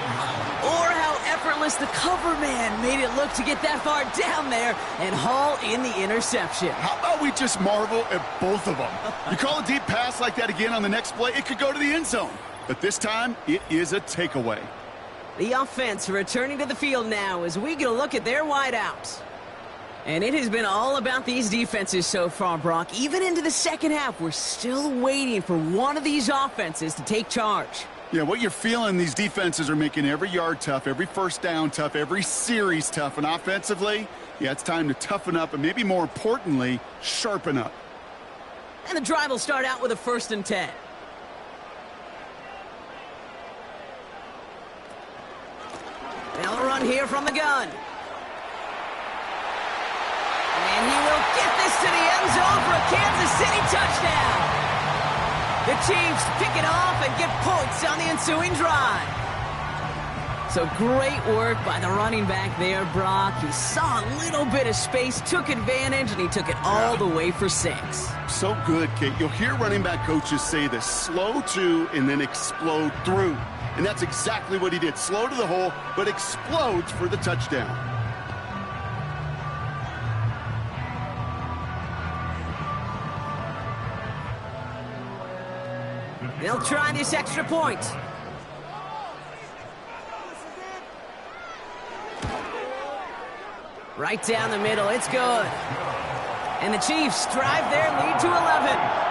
or how effortless the cover man made it look to get that far down there and haul in the interception. How about we just marvel at both of them? You call a deep pass like that again on the next play, it could go to the end zone. But this time, it is a takeaway. The offense returning to the field now as we get a look at their wideouts. And it has been all about these defenses so far, Brock. Even into the second half, we're still waiting for one of these offenses to take charge. Yeah, what you're feeling, these defenses are making every yard tough, every first down tough, every series tough. And offensively, yeah, it's time to toughen up and maybe more importantly, sharpen up. And the drive will start out with a 1st and 10. They'll run here from the gun. And he will get this to the end zone for a Kansas City touchdown. The Chiefs pick it off and get points on the ensuing drive. So great work by the running back there, Brock. He saw a little bit of space, took advantage, and he took it all the way for 6. So good, Kate. You'll hear running back coaches say this: slow to and then explode through. And that's exactly what he did. Slow to the hole, but explodes for the touchdown. They'll try this extra point. Right down the middle, it's good. And the Chiefs drive their lead to 11.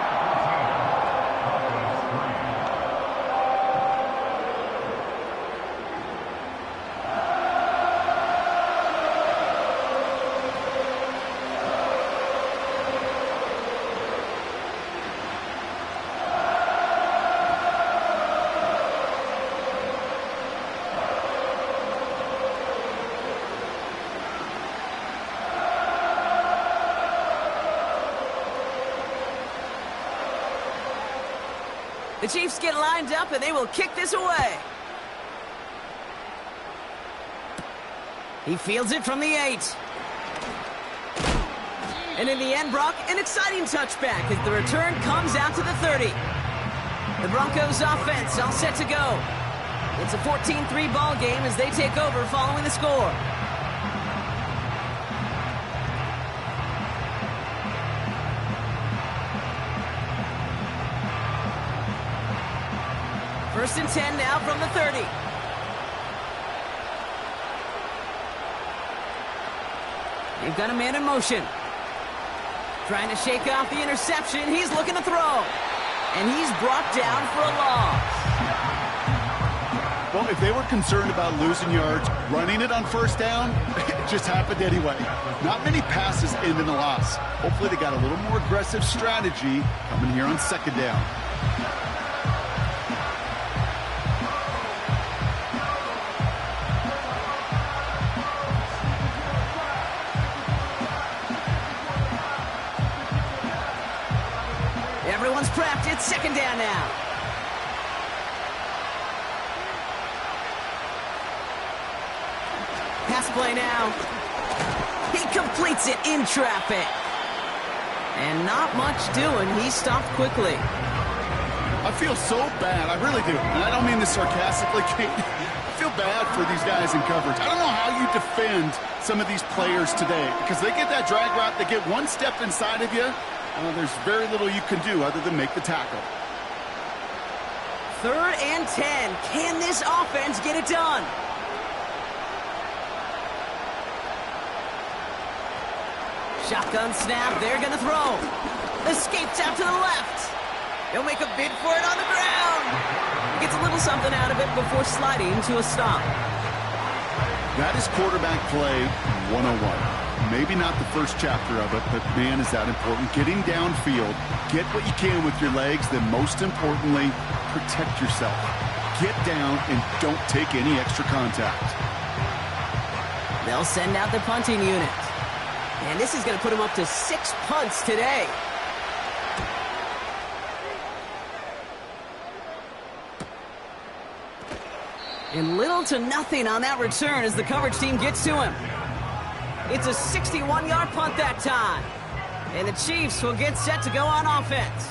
The Chiefs get lined up, and they will kick this away. He fields it from the 8. And in the end, Brock, an exciting touchback as the return comes out to the 30. The Broncos offense all set to go. It's a 14-3 ball game as they take over following the score. First and 10 now from the 30. They've got a man in motion. Trying to shake off the interception. He's looking to throw. And he's brought down for a loss. Well, if they were concerned about losing yards, running it on first down, it just happened anyway. Not many passes end in a loss. Hopefully they got a little more aggressive strategy coming here on second down. Everyone's prepped. It's second down now. Pass play now. He completes it in traffic. And not much doing. He stopped quickly. I feel so bad. I really do. And I don't mean this sarcastically, Kate. I feel bad for these guys in coverage. I don't know how you defend some of these players today, because they get that drag route, they get one step inside of you, there's very little you can do other than make the tackle. 3rd and 10. Can this offense get it done? Shotgun snap. They're going to throw. Escapes out to the left. He'll make a bid for it on the ground. He gets a little something out of it before sliding to a stop. That is quarterback play 101. Maybe not the first chapter of it, but man, is that important. Getting downfield, get what you can with your legs, then most importantly, protect yourself. Get down and don't take any extra contact. They'll send out the punting unit. And this is going to put him up to 6 punts today. And little to nothing on that return as the coverage team gets to him. It's a 61-yard punt that time. And the Chiefs will get set to go on offense.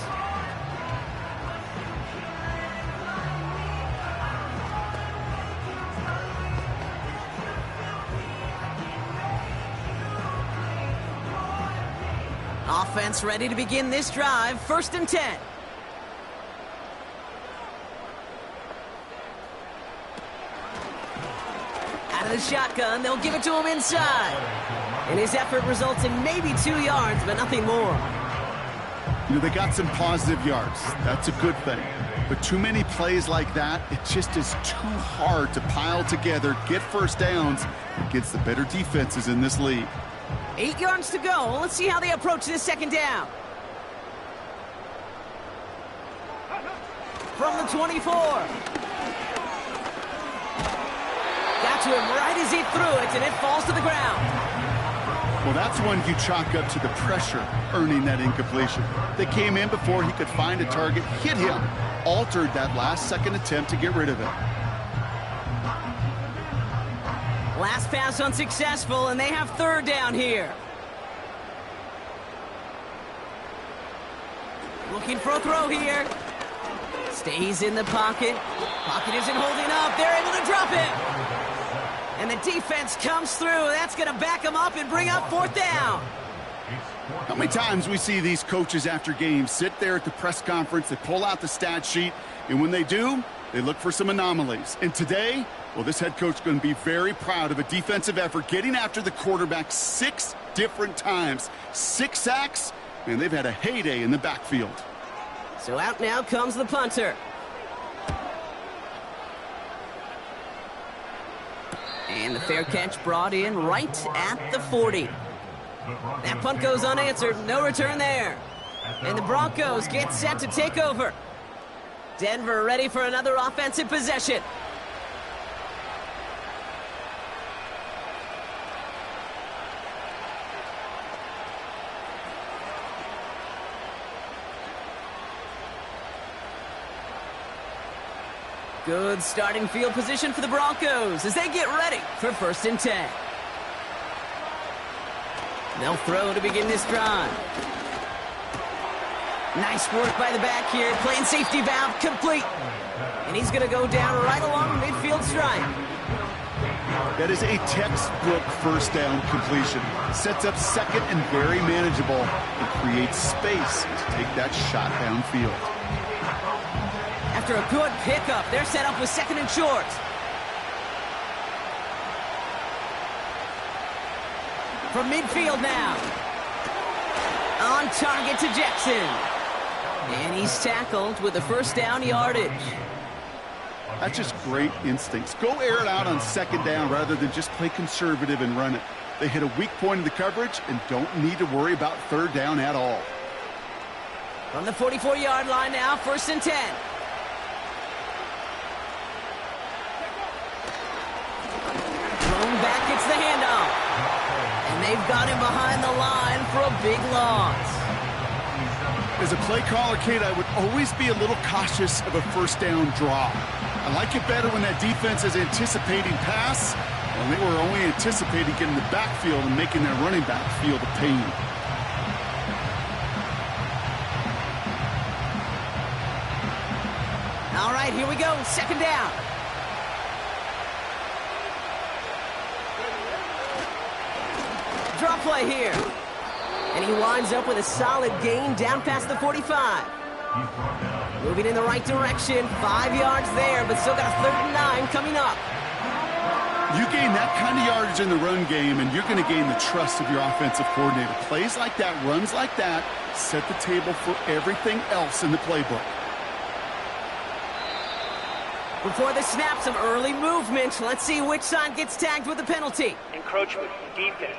Offense ready to begin this drive. 1st and 10. Out of the shotgun, they'll give it to him inside. And his effort results in maybe 2 yards, but nothing more. You know, they got some positive yards. That's a good thing. But too many plays like that, it just is too hard to pile together, get first downs against the better defenses in this league. 8 yards to go. Let's see how they approach this 2nd down. From the 24. Got to him right as he threw it, and it falls to the ground. Well, that's one you chalk up to the pressure earning that incompletion. They came in before he could find a target, hit him, altered that last-second attempt to get rid of it. Last pass unsuccessful, and they have 3rd down here. Looking for a throw here. Stays in the pocket. Pocket isn't holding up. They're able to drop it. And the defense comes through. That's going to back them up and bring up 4th down. How many times we see these coaches after games sit there at the press conference, they pull out the stat sheet, and when they do, they look for some anomalies. And today, well, this head coach is going to be very proud of a defensive effort getting after the quarterback 6 different times. 6 sacks, and they've had a heyday in the backfield. So out now comes the punter. And the fair catch brought in right at the 40. That punt goes unanswered. No return there. And the Broncos get set to take over. Denver ready for another offensive possession. Good starting field position for the Broncos as they get ready for 1st and 10. They'll throw to begin this drive. Nice work by the back here, playing safety valve complete. And he's going to go down right along the midfield stripe. That is a textbook 1st down completion. Sets up 2nd and very manageable and creates space to take that shot downfield. After a good pickup, they're set up with 2nd and short. From midfield now. On target to Jackson. And he's tackled with the 1st down yardage. That's just great instincts. Go air it out on 2nd down rather than just play conservative and run it. They hit a weak point in the coverage and don't need to worry about 3rd down at all. From the 44-yard line now, 1st and 10. Thrown back, it's the handoff. And they've got him behind the line for a big loss. As a play caller, Kate, I would always be a little cautious of a 1st down draw. I like it better when that defense is anticipating pass, and they were only anticipating getting the backfield and making their running back feel the pain. All right, here we go, 2nd down. Draw play here. And he winds up with a solid gain down past the 45. Moving in the right direction, 5 yards there, but still got a 3rd and 9 coming up. You gain that kind of yardage in the run game, and you're going to gain the trust of your offensive coordinator. Plays like that, runs like that, set the table for everything else in the playbook. Before the snap, some early movement. Let's see which side gets tagged with the penalty. Encroachment, defense.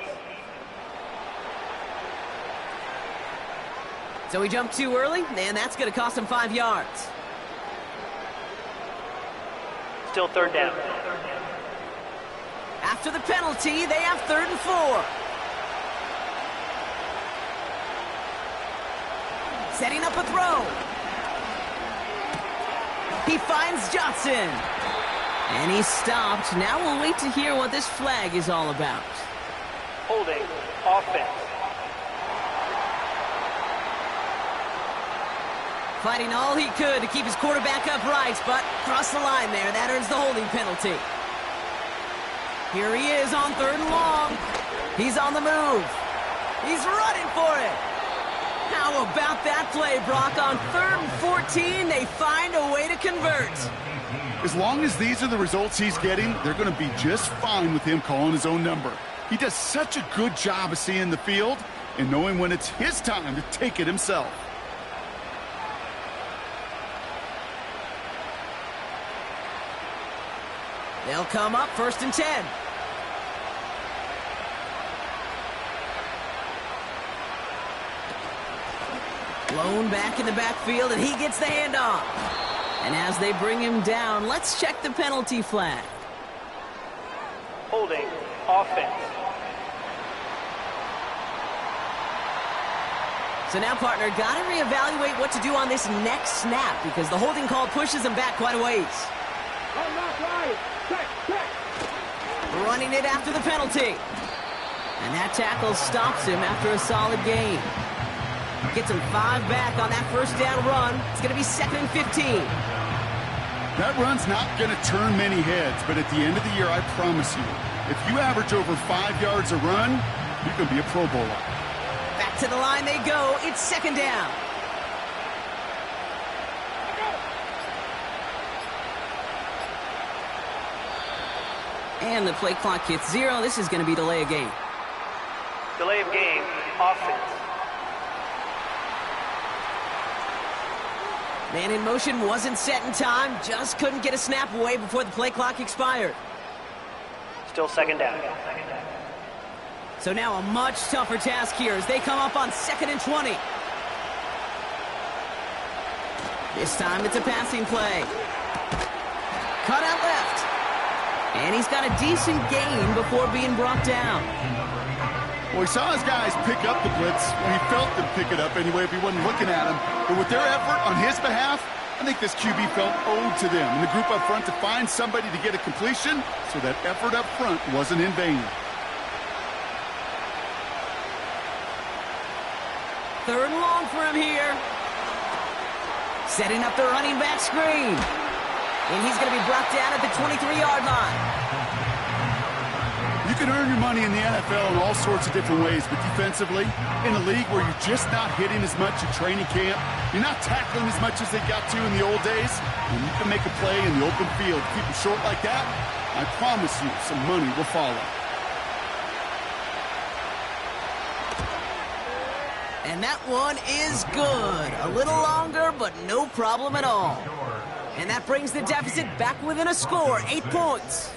So he jumped too early, and that's going to cost him 5 yards. Still 3rd down. After the penalty, they have 3rd and 4. Setting up a throw. He finds Johnson. And he's stopped. Now we'll wait to hear what this flag is all about. Holding. Offense. Fighting all he could to keep his quarterback upright, but crossed the line there. That earns the holding penalty. Here he is on 3rd and long. He's on the move. He's running for it. How about that play, Brock? On 3rd and 14, they find a way to convert. As long as these are the results he's getting, they're going to be just fine with him calling his own number. He does such a good job of seeing the field and knowing when it's his time to take it himself. They'll come up 1st and 10. Blown back in the backfield, and he gets the handoff. And as they bring him down, let's check the penalty flag. Holding. Offense. So now, partner, got to reevaluate what to do on this next snap because the holding call pushes him back quite a ways. Running it after the penalty. And that tackle stops him after a solid gain. Gets him 5 back on that 1st down run. It's going to be 2nd and 15. That run's not going to turn many heads, but at the end of the year, I promise you, if you average over 5 yards a run, you're going to be a Pro Bowler. Back to the line they go. It's 2nd down. And the play clock hits 0. This is going to be delay of game. Delay of game. Offense. Man in motion wasn't set in time. Just couldn't get a snap away before the play clock expired. Still 2nd down. So now a much tougher task here as they come up on 2nd and 20. This time it's a passing play. Cut out left. And he's got a decent gain before being brought down. Well, he saw his guys pick up the blitz. Well, he felt them pick it up anyway if he wasn't looking at him. But with their effort on his behalf, I think this QB felt owed to them and the group up front to find somebody to get a completion, so that effort up front wasn't in vain. 3rd and long for him here. Setting up the running back screen. And he's going to be brought down at the 23-yard line. You can earn your money in the NFL in all sorts of different ways, but defensively, in a league where you're just not hitting as much at training camp, you're not tackling as much as they got to in the old days, and you can make a play in the open field. Keep them short like that, I promise you some money will follow. And that one is good. A little longer, but no problem at all. And that brings the deficit back within a score, 8 points.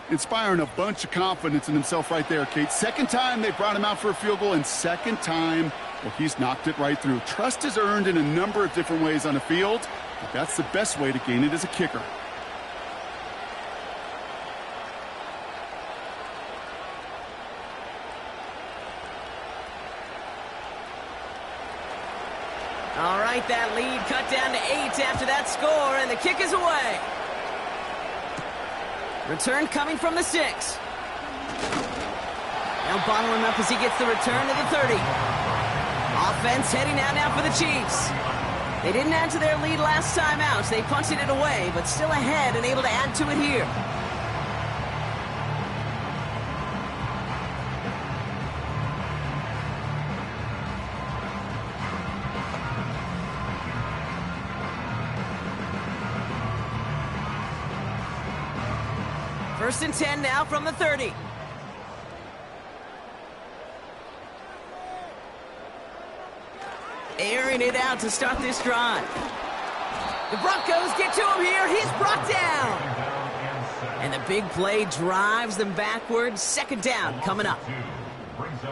Inspiring a bunch of confidence in himself right there, Kate. 2nd time they brought him out for a field goal, and 2nd time, well, he's knocked it right through. Trust is earned in a number of different ways on a field, but that's the best way to gain it as a kicker. All right, that lead cut down to 8 after that score, and the kick is away. Return coming from the 6. Now bottle him up as he gets the return to the 30. Offense heading out now for the Chiefs. They didn't add to their lead last time out. They punted it away, but still ahead and able to add to it here. First and 10 now from the 30. Airing it out to start this drive. The Broncos get to him here. He's brought down. And the big play drives them backwards. 2nd down coming up.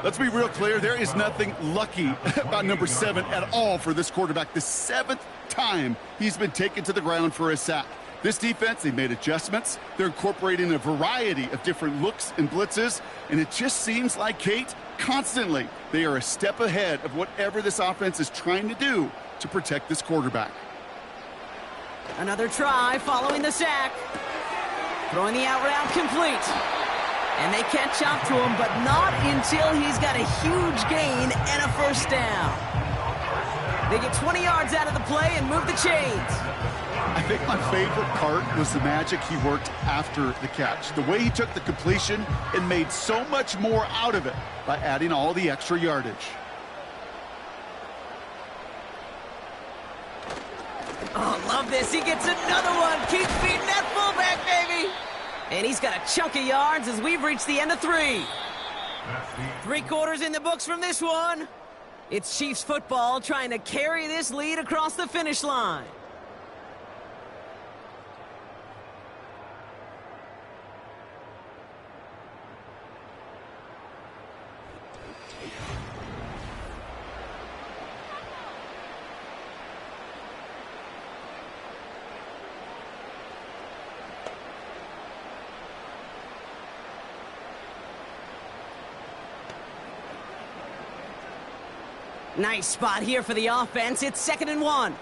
Let's be real clear. There is nothing lucky about number 7 at all for this quarterback. The 7th time he's been taken to the ground for a sack. This defense, they made adjustments. They're incorporating a variety of different looks and blitzes, and it just seems like, Kate, constantly they are a step ahead of whatever this offense is trying to do to protect this quarterback. Another try following the sack. Throwing the out route complete. And they catch up to him, but not until he's got a huge gain and a first down. They get 20 yards out of the play and move the chains. I think my favorite part was the magic he worked after the catch. The way he took the completion and made so much more out of it by adding all the extra yardage. Oh, love this. He gets another one. Keep feeding that fullback, baby. And he's got a chunk of yards as we've reached the end of 3. 3 quarters in the books from this one. It's Chiefs football trying to carry this lead across the finish line. Nice spot here for the offense. It's 2nd and 1.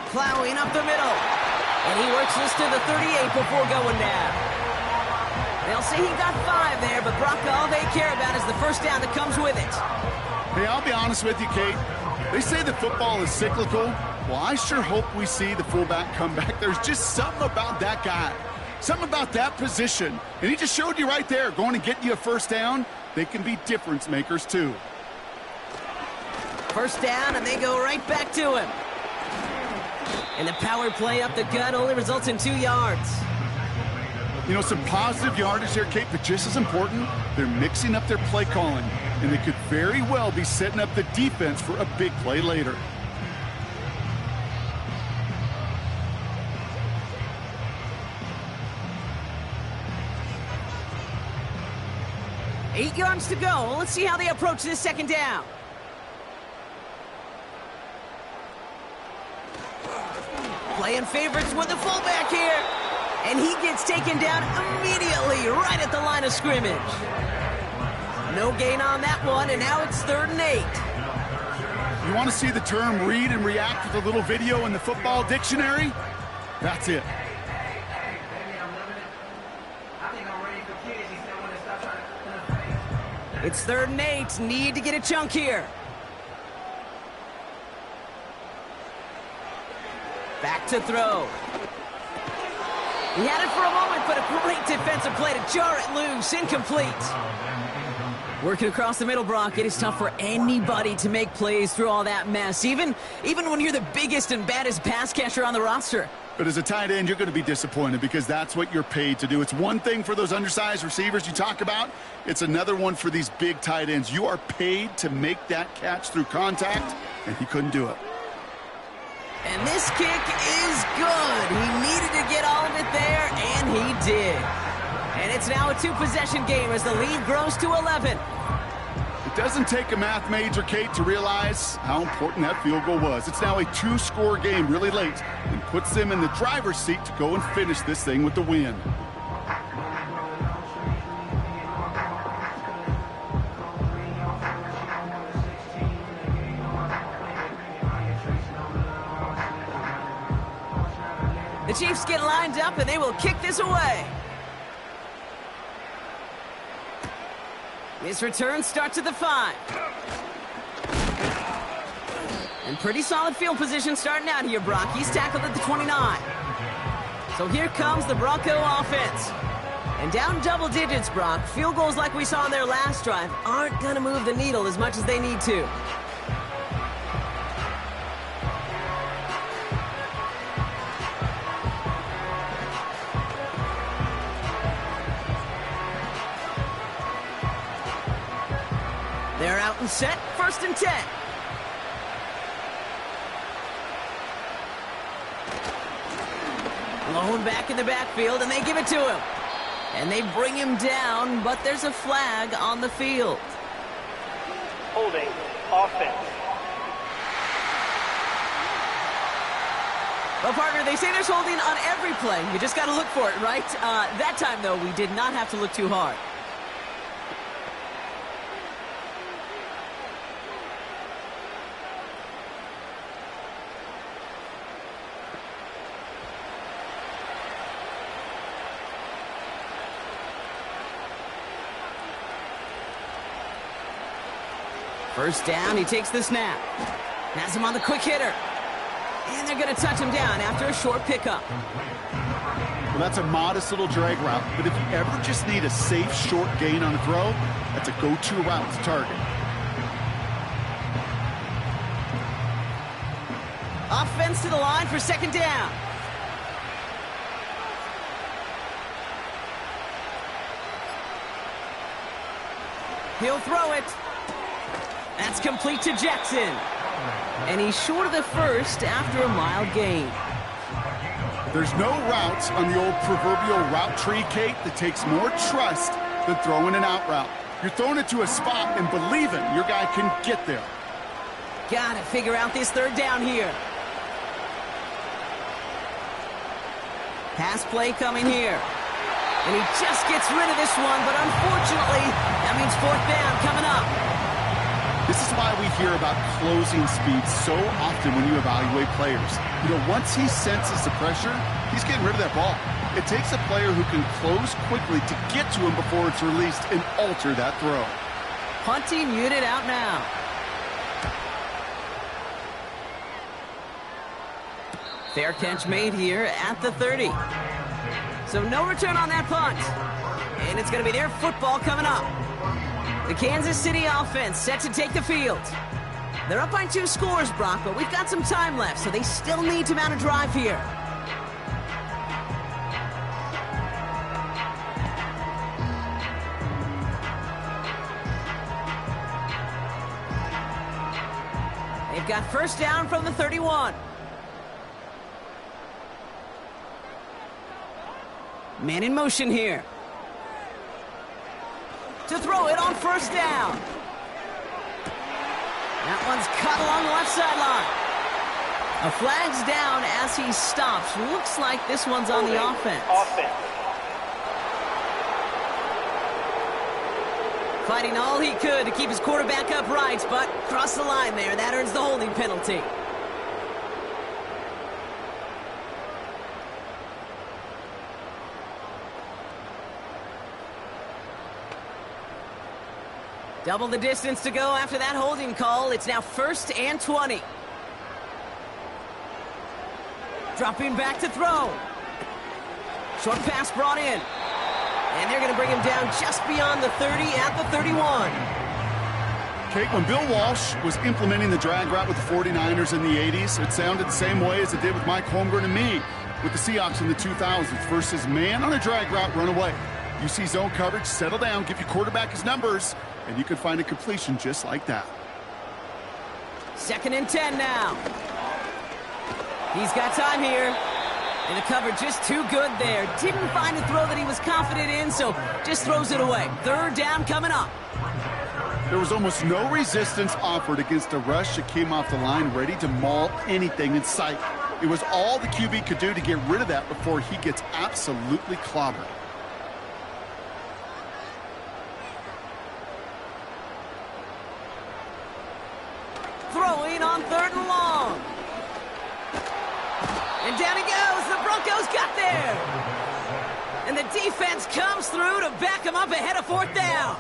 Plowing up the middle. And he works this to the 38 before going down. They'll say he got 5 there, but Brock, all they care about is the first down that comes with it. Hey, I'll be honest with you, Kate. They say that football is cyclical. Well, I sure hope we see the fullback come back. There's just something about that guy. Something about that position. And he just showed you right there, going and getting you a first down. They can be difference makers, too. First down, and they go right back to him. And the power play up the gut only results in 2 yards. You know, some positive yardage there, Kate, but just as important, they're mixing up their play calling. And they could very well be setting up the defense for a big play later. Eight yards to go. Let's see how they approach this second down. Playing favorites with the fullback here. And he gets taken down immediately right at the line of scrimmage. No gain on that one, and now it's 3rd and 8. You want to see the term read and react with a little video in the football dictionary? That's it. It's 3rd and 8. Need to get a chunk here. Back to throw. He had it for a moment, but a great defensive play to jar it loose. Incomplete. Working across the middle, Brock, it is tough for anybody to make plays through all that mess, even when you're the biggest and baddest pass catcher on the roster. But as a tight end, you're going to be disappointed because that's what you're paid to do. It's one thing for those undersized receivers you talk about. It's another one for these big tight ends. You are paid to make that catch through contact, and he couldn't do it. And this kick is good. He needed to get all of it there, and he did. And it's now a 2-possession game as the lead grows to 11. It doesn't take a math major, Kate, to realize how important that field goal was. It's now a 2-score game really late and puts them in the driver's seat to go and finish this thing with the win. The Chiefs get lined up, and they will kick this away. This return starts at the 5. And pretty solid field position starting out here, Brock. He's tackled at the 29. So here comes the Bronco offense. And down double digits, Brock. Field goals like we saw in their last drive aren't going to move the needle as much as they need to. They're out and set, 1st and 10. Lone back in the backfield, and they give it to him. And they bring him down, but there's a flag on the field. Holding, offense. Well, partner, they say there's holding on every play. You just got to look for it, right? That time, though, we did not have to look too hard. First down, he takes the snap. Has him on the quick hitter. And they're going to touch him down after a short pickup. Well, that's a modest little drag route, but if you ever just need a safe, short gain on a throw, that's a go-to route to target. Offense to the line for second down. He'll throw it. That's complete to Jackson. And he's short of the first after a mild gain. There's no routes on the old proverbial route tree, Kate, that takes more trust than throwing an out route. You're throwing it to a spot and believing your guy can get there. Gotta figure out this third down here. Pass play coming here. And he just gets rid of this one, but unfortunately, that means fourth down coming up. This is why we hear about closing speed so often when you evaluate players. You know, once he senses the pressure, he's getting rid of that ball. It takes a player who can close quickly to get to him before it's released and alter that throw. Punting unit out now. Fair catch made here at the 30. So no return on that punt. And it's going to be their football coming up. The Kansas City offense set to take the field. They're up by 2 scores, Brock, but we've got some time left, so they still need to mount a drive here. They've got first down from the 31. Man in motion here. To throw it on first down. That one's cut along the left sideline. A flag's down as he stops. Looks like this one's on the offense. Fighting all he could to keep his quarterback upright, but crossed the line there. That earns the holding penalty. Double the distance to go after that holding call. It's now 1st and 20. Dropping back to throw. Short pass brought in. And they're going to bring him down just beyond the 30 at the 31. Kate, when Bill Walsh was implementing the drag route with the 49ers in the 80s, it sounded the same way as it did with Mike Holmgren and me with the Seahawks in the 2000s versus man on a drag route, run away. You see zone coverage, settle down, give your quarterback his numbers, and you can find a completion just like that. 2nd and 10 now. He's got time here. And the cover just too good there. Didn't find a throw that he was confident in, so just throws it away. 3rd down coming up. There was almost no resistance offered against a rush that came off the line ready to maul anything in sight. It was all the QB could do to get rid of that before he gets absolutely clobbered. Throwing on 3rd and long. And down he goes. The Broncos got there. And the defense comes through to back him up ahead of 4th down.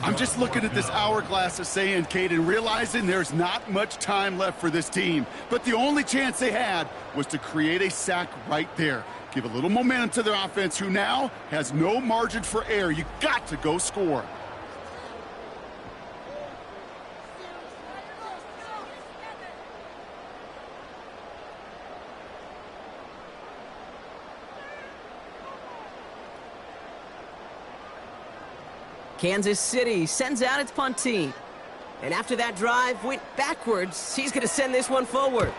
I'm just looking at this hourglass of sand, Kate, and realizing there's not much time left for this team. But the only chance they had was to create a sack right there. Give a little momentum to their offense, who now has no margin for error. You got to go score. Kansas City sends out its punt team. And after that drive went backwards, he's going to send this one forward.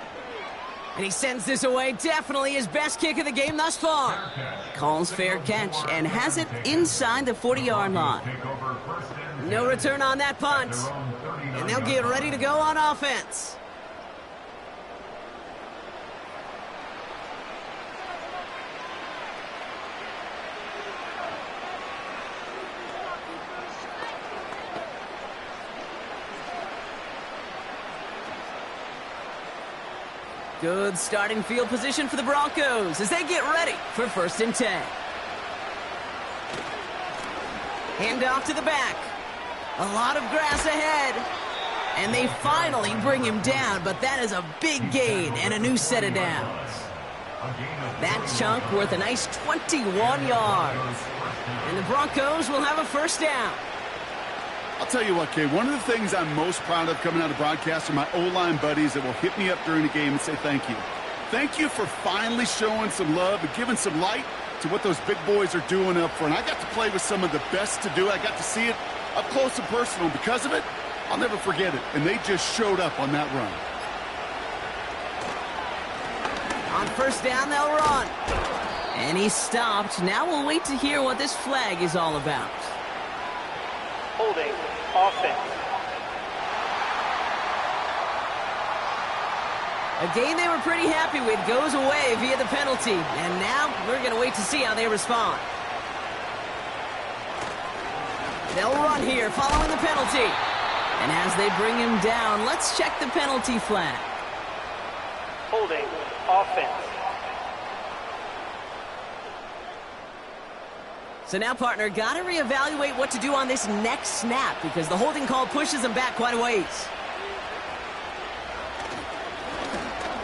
And he sends this away. Definitely his best kick of the game thus far. Calls fair catch and has it inside the 40-yard line. No return on that punt. And they'll get ready to go on offense. Good starting field position for the Broncos as they get ready for 1st and 10. Hand off to the back. A lot of grass ahead. And they finally bring him down, but that is a big gain and a new set of downs. That chunk worth a nice 21 yards. And the Broncos will have a first down. I'll tell you what, Kay, one of the things I'm most proud of coming out of broadcast are my O-line buddies that will hit me up during the game and say thank you. Thank you for finally showing some love and giving some light to what those big boys are doing up front. I got to play with some of the best to do it. I got to see it up close and personal. Because of it, I'll never forget it. And they just showed up on that run. On first down, they'll run. And he stopped. Now we'll wait to hear what this flag is all about. Holding offense. A game they were pretty happy with goes away via the penalty. And now we're going to wait to see how they respond. They'll run here following the penalty. And as they bring him down, let's check the penalty flag. Holding offense. So now, partner, got to reevaluate what to do on this next snap because the holding call pushes him back quite a ways.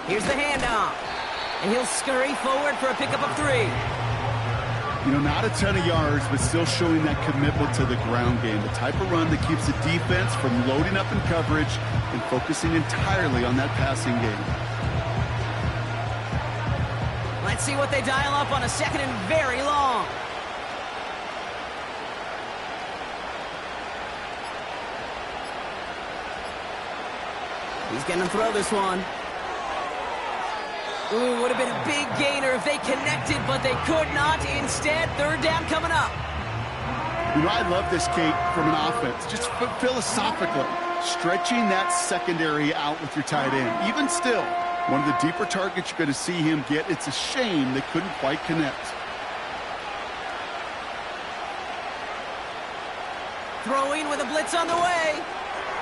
Here's the handoff. And he'll scurry forward for a pickup of 3. You know, not a ton of yards, but still showing that commitment to the ground game. The type of run that keeps the defense from loading up in coverage and focusing entirely on that passing game. Let's see what they dial up on a second and very long. He's going to throw this one. Ooh, would have been a big gainer if they connected, but they could not. Instead, third down coming up. You know, I love this, Kate, from an offense. Just philosophically, stretching that secondary out with your tight end. Even still, one of the deeper targets you're going to see him get. It's a shame they couldn't quite connect. Throwing with a blitz on the way.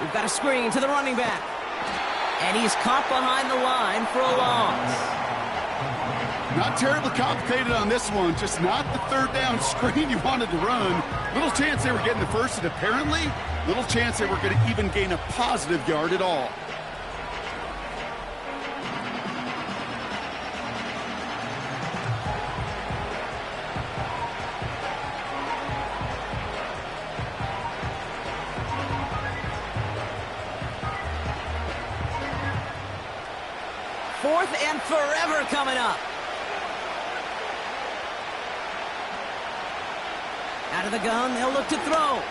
We've got a screen to the running back. And he's caught behind the line for a loss. Not terribly complicated on this one. Just not the third down screen you wanted to run. Little chance they were getting the first, and apparently little chance they were going to even gain a positive yard at all. Fourth and forever coming up. Out of the gun, they'll look to throw.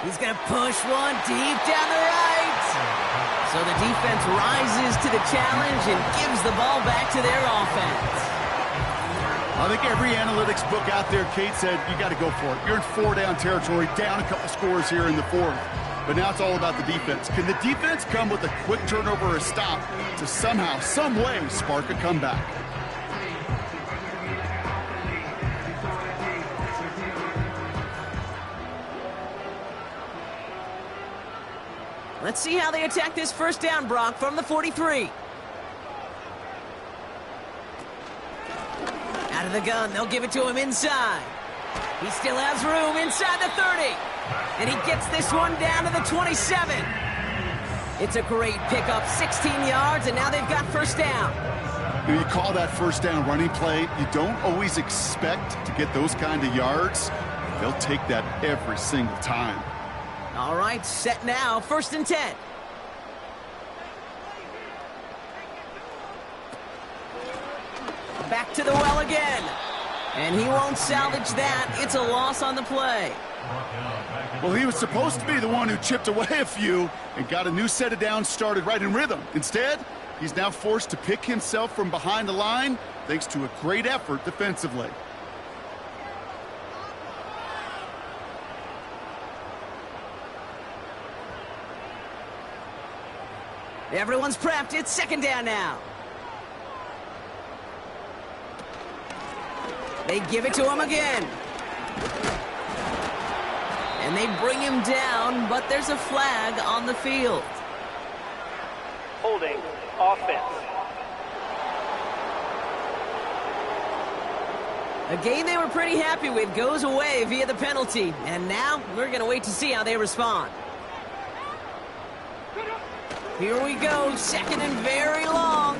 He's going to push one deep down the right. So the defense rises to the challenge and gives the ball back to their offense. I think every analytics book out there, Kate, said you got to go for it. You're in 4-down territory, down a couple scores here in the fourth. But now it's all about the defense. Can the defense come with a quick turnover or a stop to somehow, some way, spark a comeback? Let's see how they attack this first down, Brock, from the 43. Out of the gun, they'll give it to him inside. He still has room inside the 30. And he gets this one down to the 27. It's a great pickup, 16 yards, and now they've got first down. You call that first down running play. You don't always expect to get those kind of yards. They'll take that every single time. All right, set now, 1st and 10. Back to the well again. And he won't salvage that. It's a loss on the play. Well, he was supposed to be the one who chipped away a few and got a new set of downs started right in rhythm. Instead, he's now forced to pick himself from behind the line thanks to a great effort defensively. Everyone's prepped. It's second down now. They give it to him again. And they bring him down, but there's a flag on the field. Holding offense. A game they were pretty happy with goes away via the penalty. And now we're going to wait to see how they respond. Here we go, second and very long.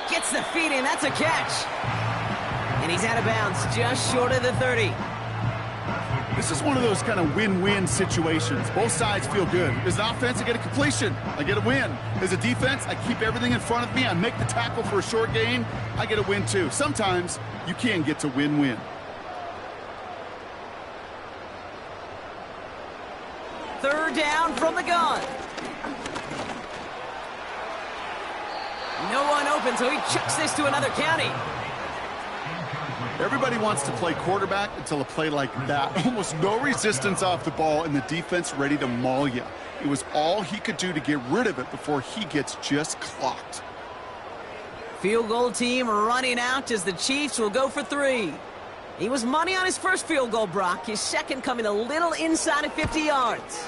Gets the feet in, that's a catch. And he's out of bounds, just short of the 30. This is one of those kind of win-win situations. Both sides feel good. As an offense, I get a completion. I get a win. As a defense, I keep everything in front of me. I make the tackle for a short gain. I get a win, too. Sometimes you can get to win-win. Third down from the gun. No one open, so he chucks this to another county. Everybody wants to play quarterback until a play like that. Almost no resistance off the ball and the defense ready to maul you. It was all he could do to get rid of it before he gets just clocked. Field goal team running out as the Chiefs will go for 3. He was money on his first field goal, Brock. His second coming a little inside of 50 yards.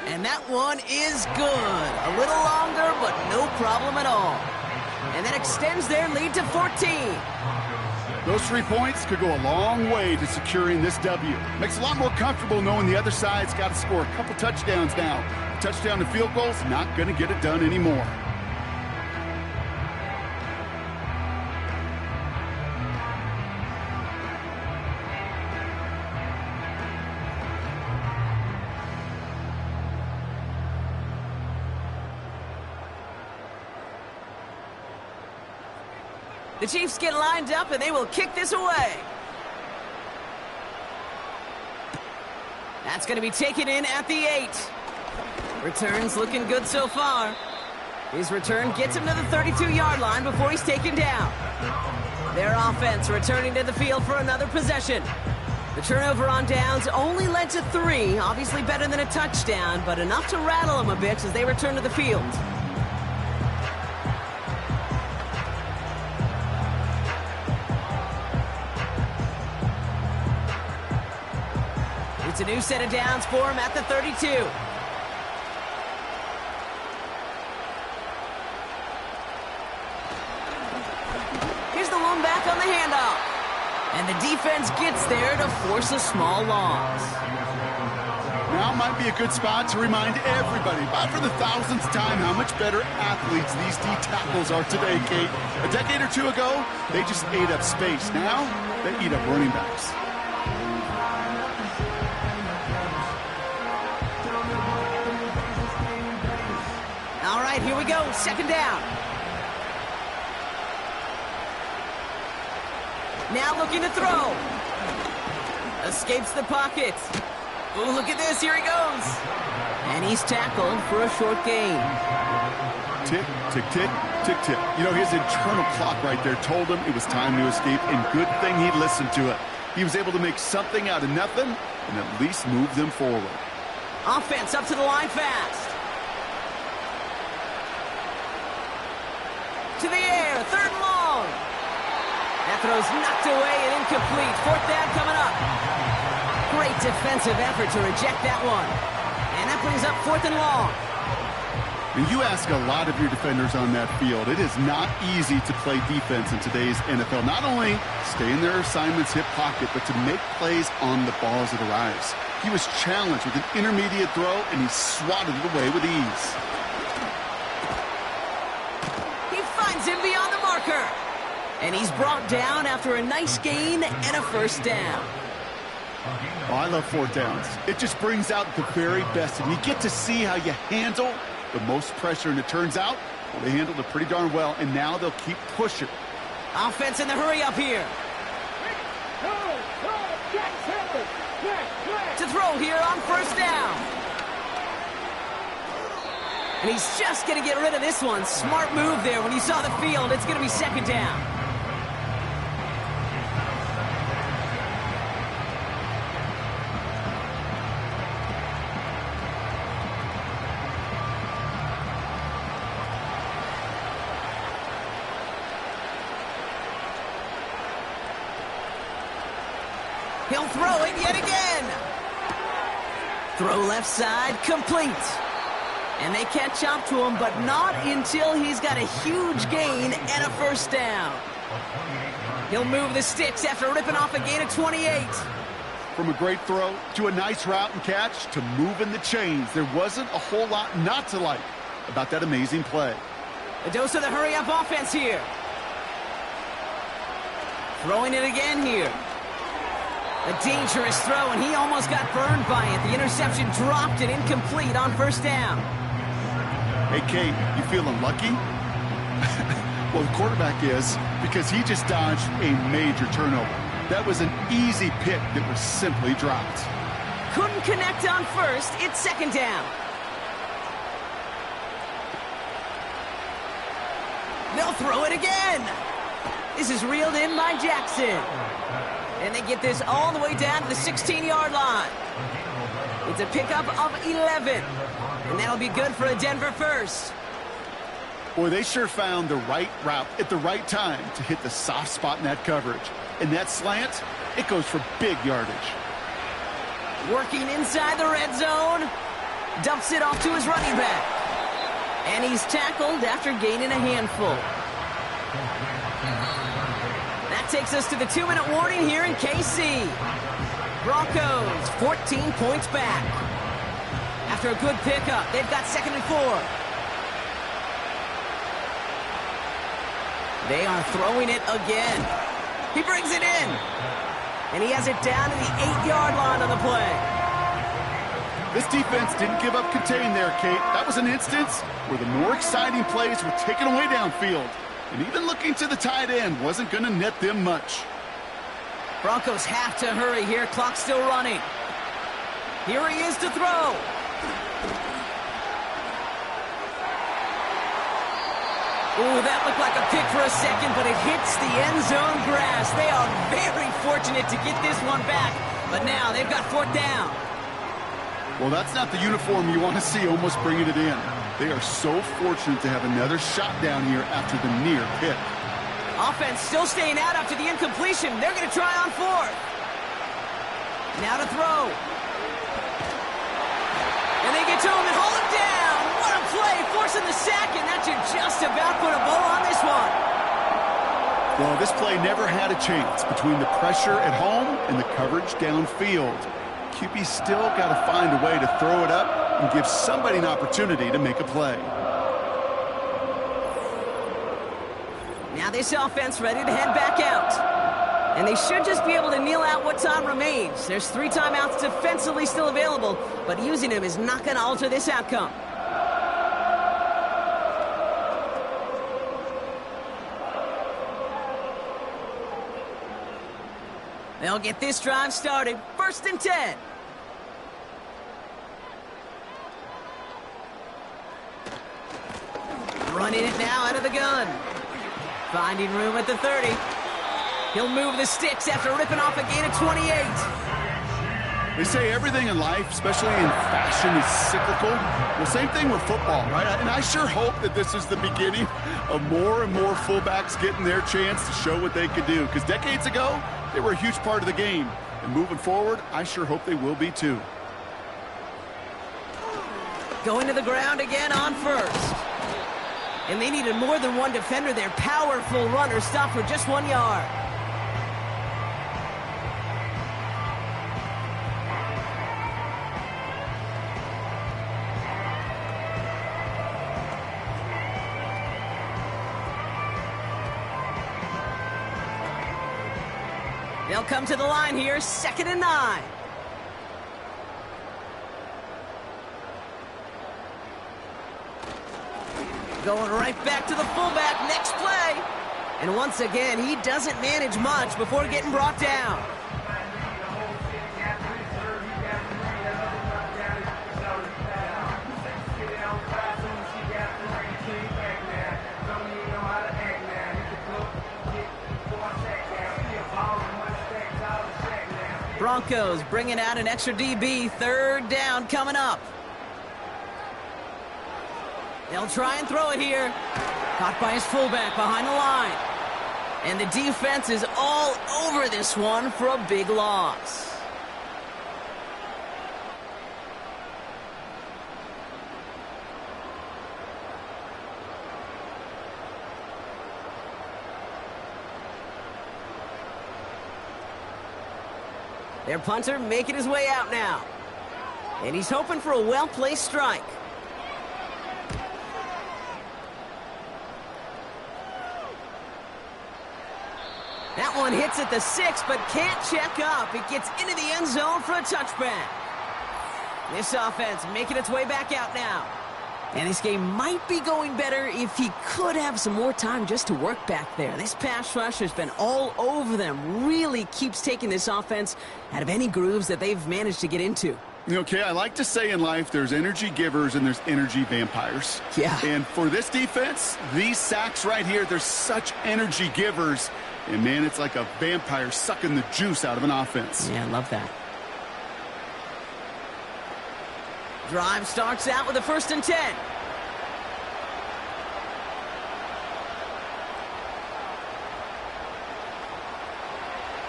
And that one is good. A little longer, but no problem at all. And that extends their lead to 14. Those 3 points could go a long way to securing this W. Makes it a lot more comfortable knowing the other side's got to score a couple touchdowns now. A touchdown and field goals, not going to get it done anymore. The Chiefs get lined up, and they will kick this away. That's going to be taken in at the 8. Return's looking good so far. His return gets him to the 32-yard line before he's taken down. Their offense returning to the field for another possession. The turnover on downs only led to 3. Obviously better than a touchdown, but enough to rattle them a bit as they return to the field. It's a new set of downs for him at the 32. Here's the one back on the handoff. And the defense gets there to force a small loss. Now might be a good spot to remind everybody, about for the 1000th time, how much better athletes these D tackles are today, Kate. A decade or 2 ago, they just ate up space. Now, they eat up running backs. All right, here we go. Second down. Now looking to throw. Escapes the pocket. Oh, look at this. Here he goes. And he's tackled for a short gain. Tick, tick, tick, tick, tick. You know, his internal clock right there told him it was time to escape, and good thing he listened to it. He was able to make something out of nothing and at least move them forward. Offense up to the line fast. To the air, third and long. That throw's knocked away and incomplete. Fourth down coming up. Great defensive effort to reject that one. And that brings up fourth and long. And you ask a lot of your defenders on that field. It is not easy to play defense in today's NFL. Not only stay in their assignment's hip pocket, but to make plays on the ball as it arrives. He was challenged with an intermediate throw, and he swatted it away with ease. Him beyond the marker. And he's brought down after a nice gain and a first down. Oh, I love fourth downs. It just brings out the very best. And you get to see how you handle the most pressure. And it turns out, well, they handled it pretty darn well. And now they'll keep pushing. Offense in the hurry up here. To throw here on first down. And he's just going to get rid of this one. Smart move there when he saw the field. It's going to be second down. He'll throw it yet again. Throw left side, complete. And they catch up to him, but not until he's got a huge gain and a first down. He'll move the sticks after ripping off a gain of 28. From a great throw to a nice route and catch to moving the chains, there wasn't a whole lot not to like about that amazing play. A dose of the hurry-up offense here. Throwing it again here. A dangerous throw, and he almost got burned by it. The interception dropped it incomplete on first down. Hey, Kate, you feeling lucky? Well, the quarterback is, because he just dodged a major turnover. That was an easy pick that was simply dropped. Couldn't connect on first. It's second down. They'll throw it again. This is reeled in by Jackson. And they get this all the way down to the 16-yard line. It's a pickup of 11. And that'll be good for a Denver first. Boy, they sure found the right route at the right time to hit the soft spot in that coverage. And that slant, it goes for big yardage. Working inside the red zone. Dumps it off to his running back. And he's tackled after gaining a handful. That takes us to the 2-minute warning here in KC. Broncos, 14 points back. After a good pickup, they've got 2nd and 4. They are throwing it again. He brings it in. And he has it down to the 8-yard line on the play. This defense didn't give up contain there, Kate. That was an instance where the more exciting plays were taken away downfield. And even looking to the tight end wasn't going to net them much. Broncos have to hurry here. Clock's still running. Here he is to throw. Ooh, that looked like a pick for a second, but it hits the end zone grass. They are very fortunate to get this one back, but now they've got 4th down. Well, that's not the uniform you want to see almost bringing it in. They are so fortunate to have another shot down here after the near pick. Offense still staying out after the incompletion. They're going to try on 4th. Now to throw. And they get to him and hold him down. What a play, forcing the sack, and that should just about put a bow on this one. Well, this play never had a chance between the pressure at home and the coverage downfield. QB still got to find a way to throw it up and give somebody an opportunity to make a play. Now this offense ready to head back out. And they should just be able to kneel out what time remains. There's 3 timeouts defensively still available, but using them is not going to alter this outcome. They'll get this drive started. 1st and 10. Running it now out of the gun. Finding room at the 30. He'll move the sticks after ripping off a gain of 28. They say everything in life, especially in fashion, is cyclical. Well, same thing with football, right? And I sure hope that this is the beginning of more and more fullbacks getting their chance to show what they could do. Because decades ago, they were a huge part of the game. And moving forward, I sure hope they will be too. Going to the ground again on 1st. And they needed more than one defender. Their powerful runner stopped for just 1 yard. They'll come to the line here, 2nd and 9. Going right back to the fullback, next play. And once again, he doesn't manage much before getting brought down. Broncos bringing out an extra DB, 3rd down coming up. They'll try and throw it here. Caught by his fullback behind the line. And the defense is all over this one for a big loss. Their punter making his way out now. And he's hoping for a well-placed strike. That one hits at the 6, but can't check up. It gets into the end zone for a touchback. This offense making its way back out now. And this game might be going better if he could have some more time just to work back there. This pass rush has been all over them. Really keeps taking this offense out of any grooves that they've managed to get into. Okay, I like to say in life there's energy givers and there's energy vampires. Yeah. And for this defense, these sacks right here, they're such energy givers. And, man, it's like a vampire sucking the juice out of an offense. Yeah, I love that. Drive starts out with a 1st and 10.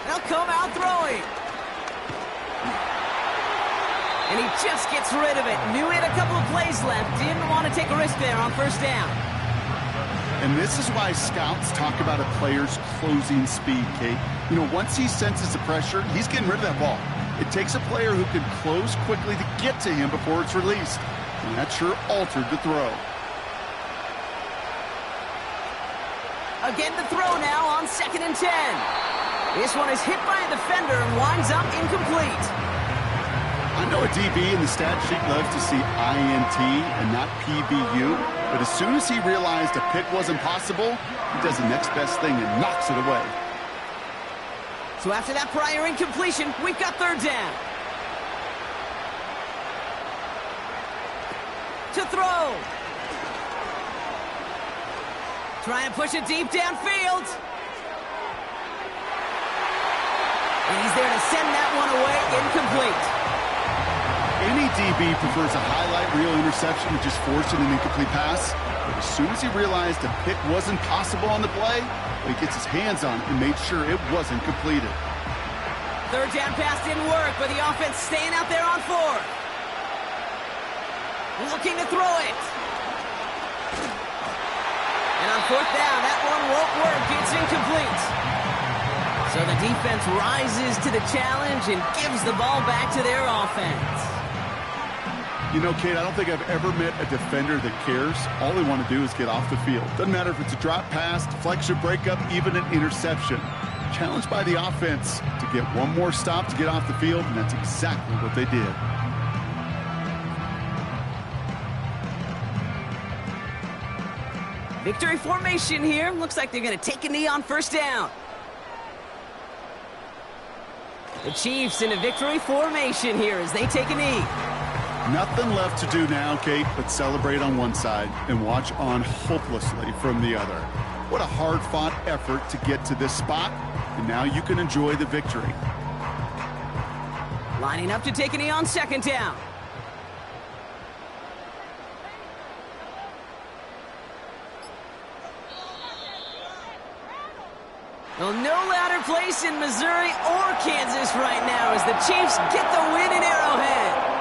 They'll come out throwing. And he just gets rid of it. Knew he had a couple of plays left. Didn't want to take a risk there on 1st down. And this is why scouts talk about a player's closing speed, Kate. You know, once he senses the pressure, he's getting rid of that ball. It takes a player who can close quickly to get to him before it's released. And that sure altered the throw. Again the throw now on 2nd and 10. This one is hit by a defender and winds up incomplete. I know a DB in the stat sheet loves to see INT and not PBU, but as soon as he realized a pick wasn't possible, he does the next best thing and knocks it away. So after that prior incompletion, we've got 3rd down. To throw. Trying to push it deep downfield. And he's there to send that one away, incomplete. Any DB prefers a highlight reel interception to just forcing an incomplete pass. But as soon as he realized a pick wasn't possible on the play, he gets his hands on it and made sure it wasn't completed. 3rd down pass didn't work, but the offense staying out there on 4th. Looking to throw it. And on 4th down, that one won't work. It's incomplete. So the defense rises to the challenge and gives the ball back to their offense. You know, Kate, I don't think I've ever met a defender that cares. All they want to do is get off the field. Doesn't matter if it's a drop pass, deflection, breakup, even an interception. Challenged by the offense to get one more stop to get off the field, and that's exactly what they did. Victory formation here. Looks like they're going to take a knee on 1st down. The Chiefs in a victory formation here as they take a knee. Nothing left to do now, Kate, but celebrate on one side and watch on hopelessly from the other. What a hard-fought effort to get to this spot, and now you can enjoy the victory. Lining up to take a knee on 2nd down. Well, no louder place in Missouri or Kansas right now as the Chiefs get the win in Arrowhead.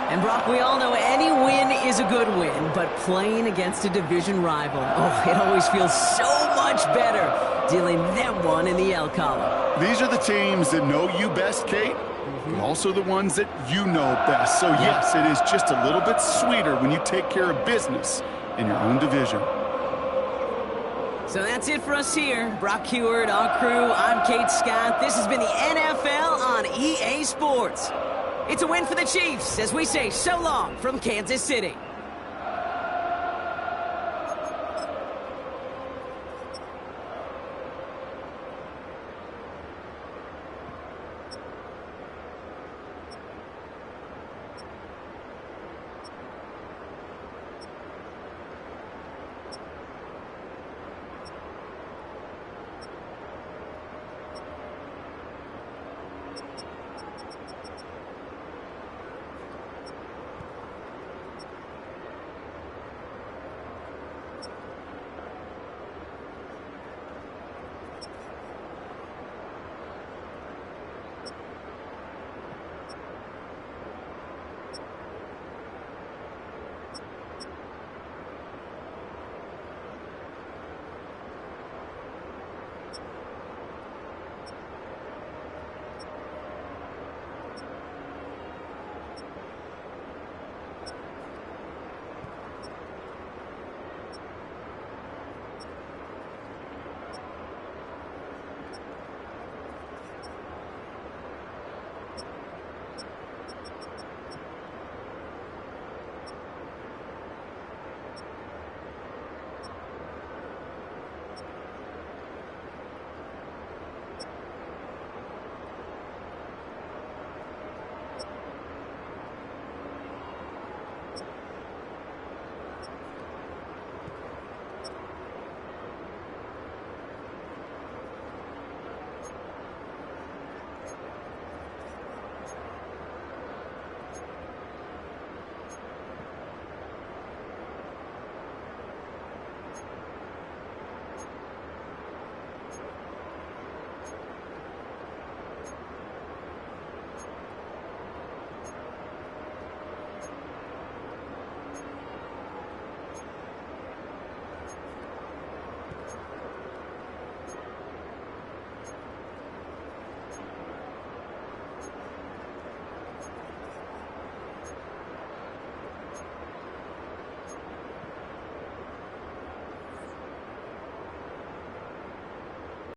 And, Brock, we all know any win is a good win, but playing against a division rival, oh, it always feels so much better dealing them one in the L column. These are the teams that know you best, Kate, and also the ones that you know best. So, yes, it is just a little bit sweeter when you take care of business in your own division. So that's it for us here. Brock Heward, our crew, I'm Kate Scott. This has been the NFL on EA Sports. It's a win for the Chiefs as we say so long from Kansas City.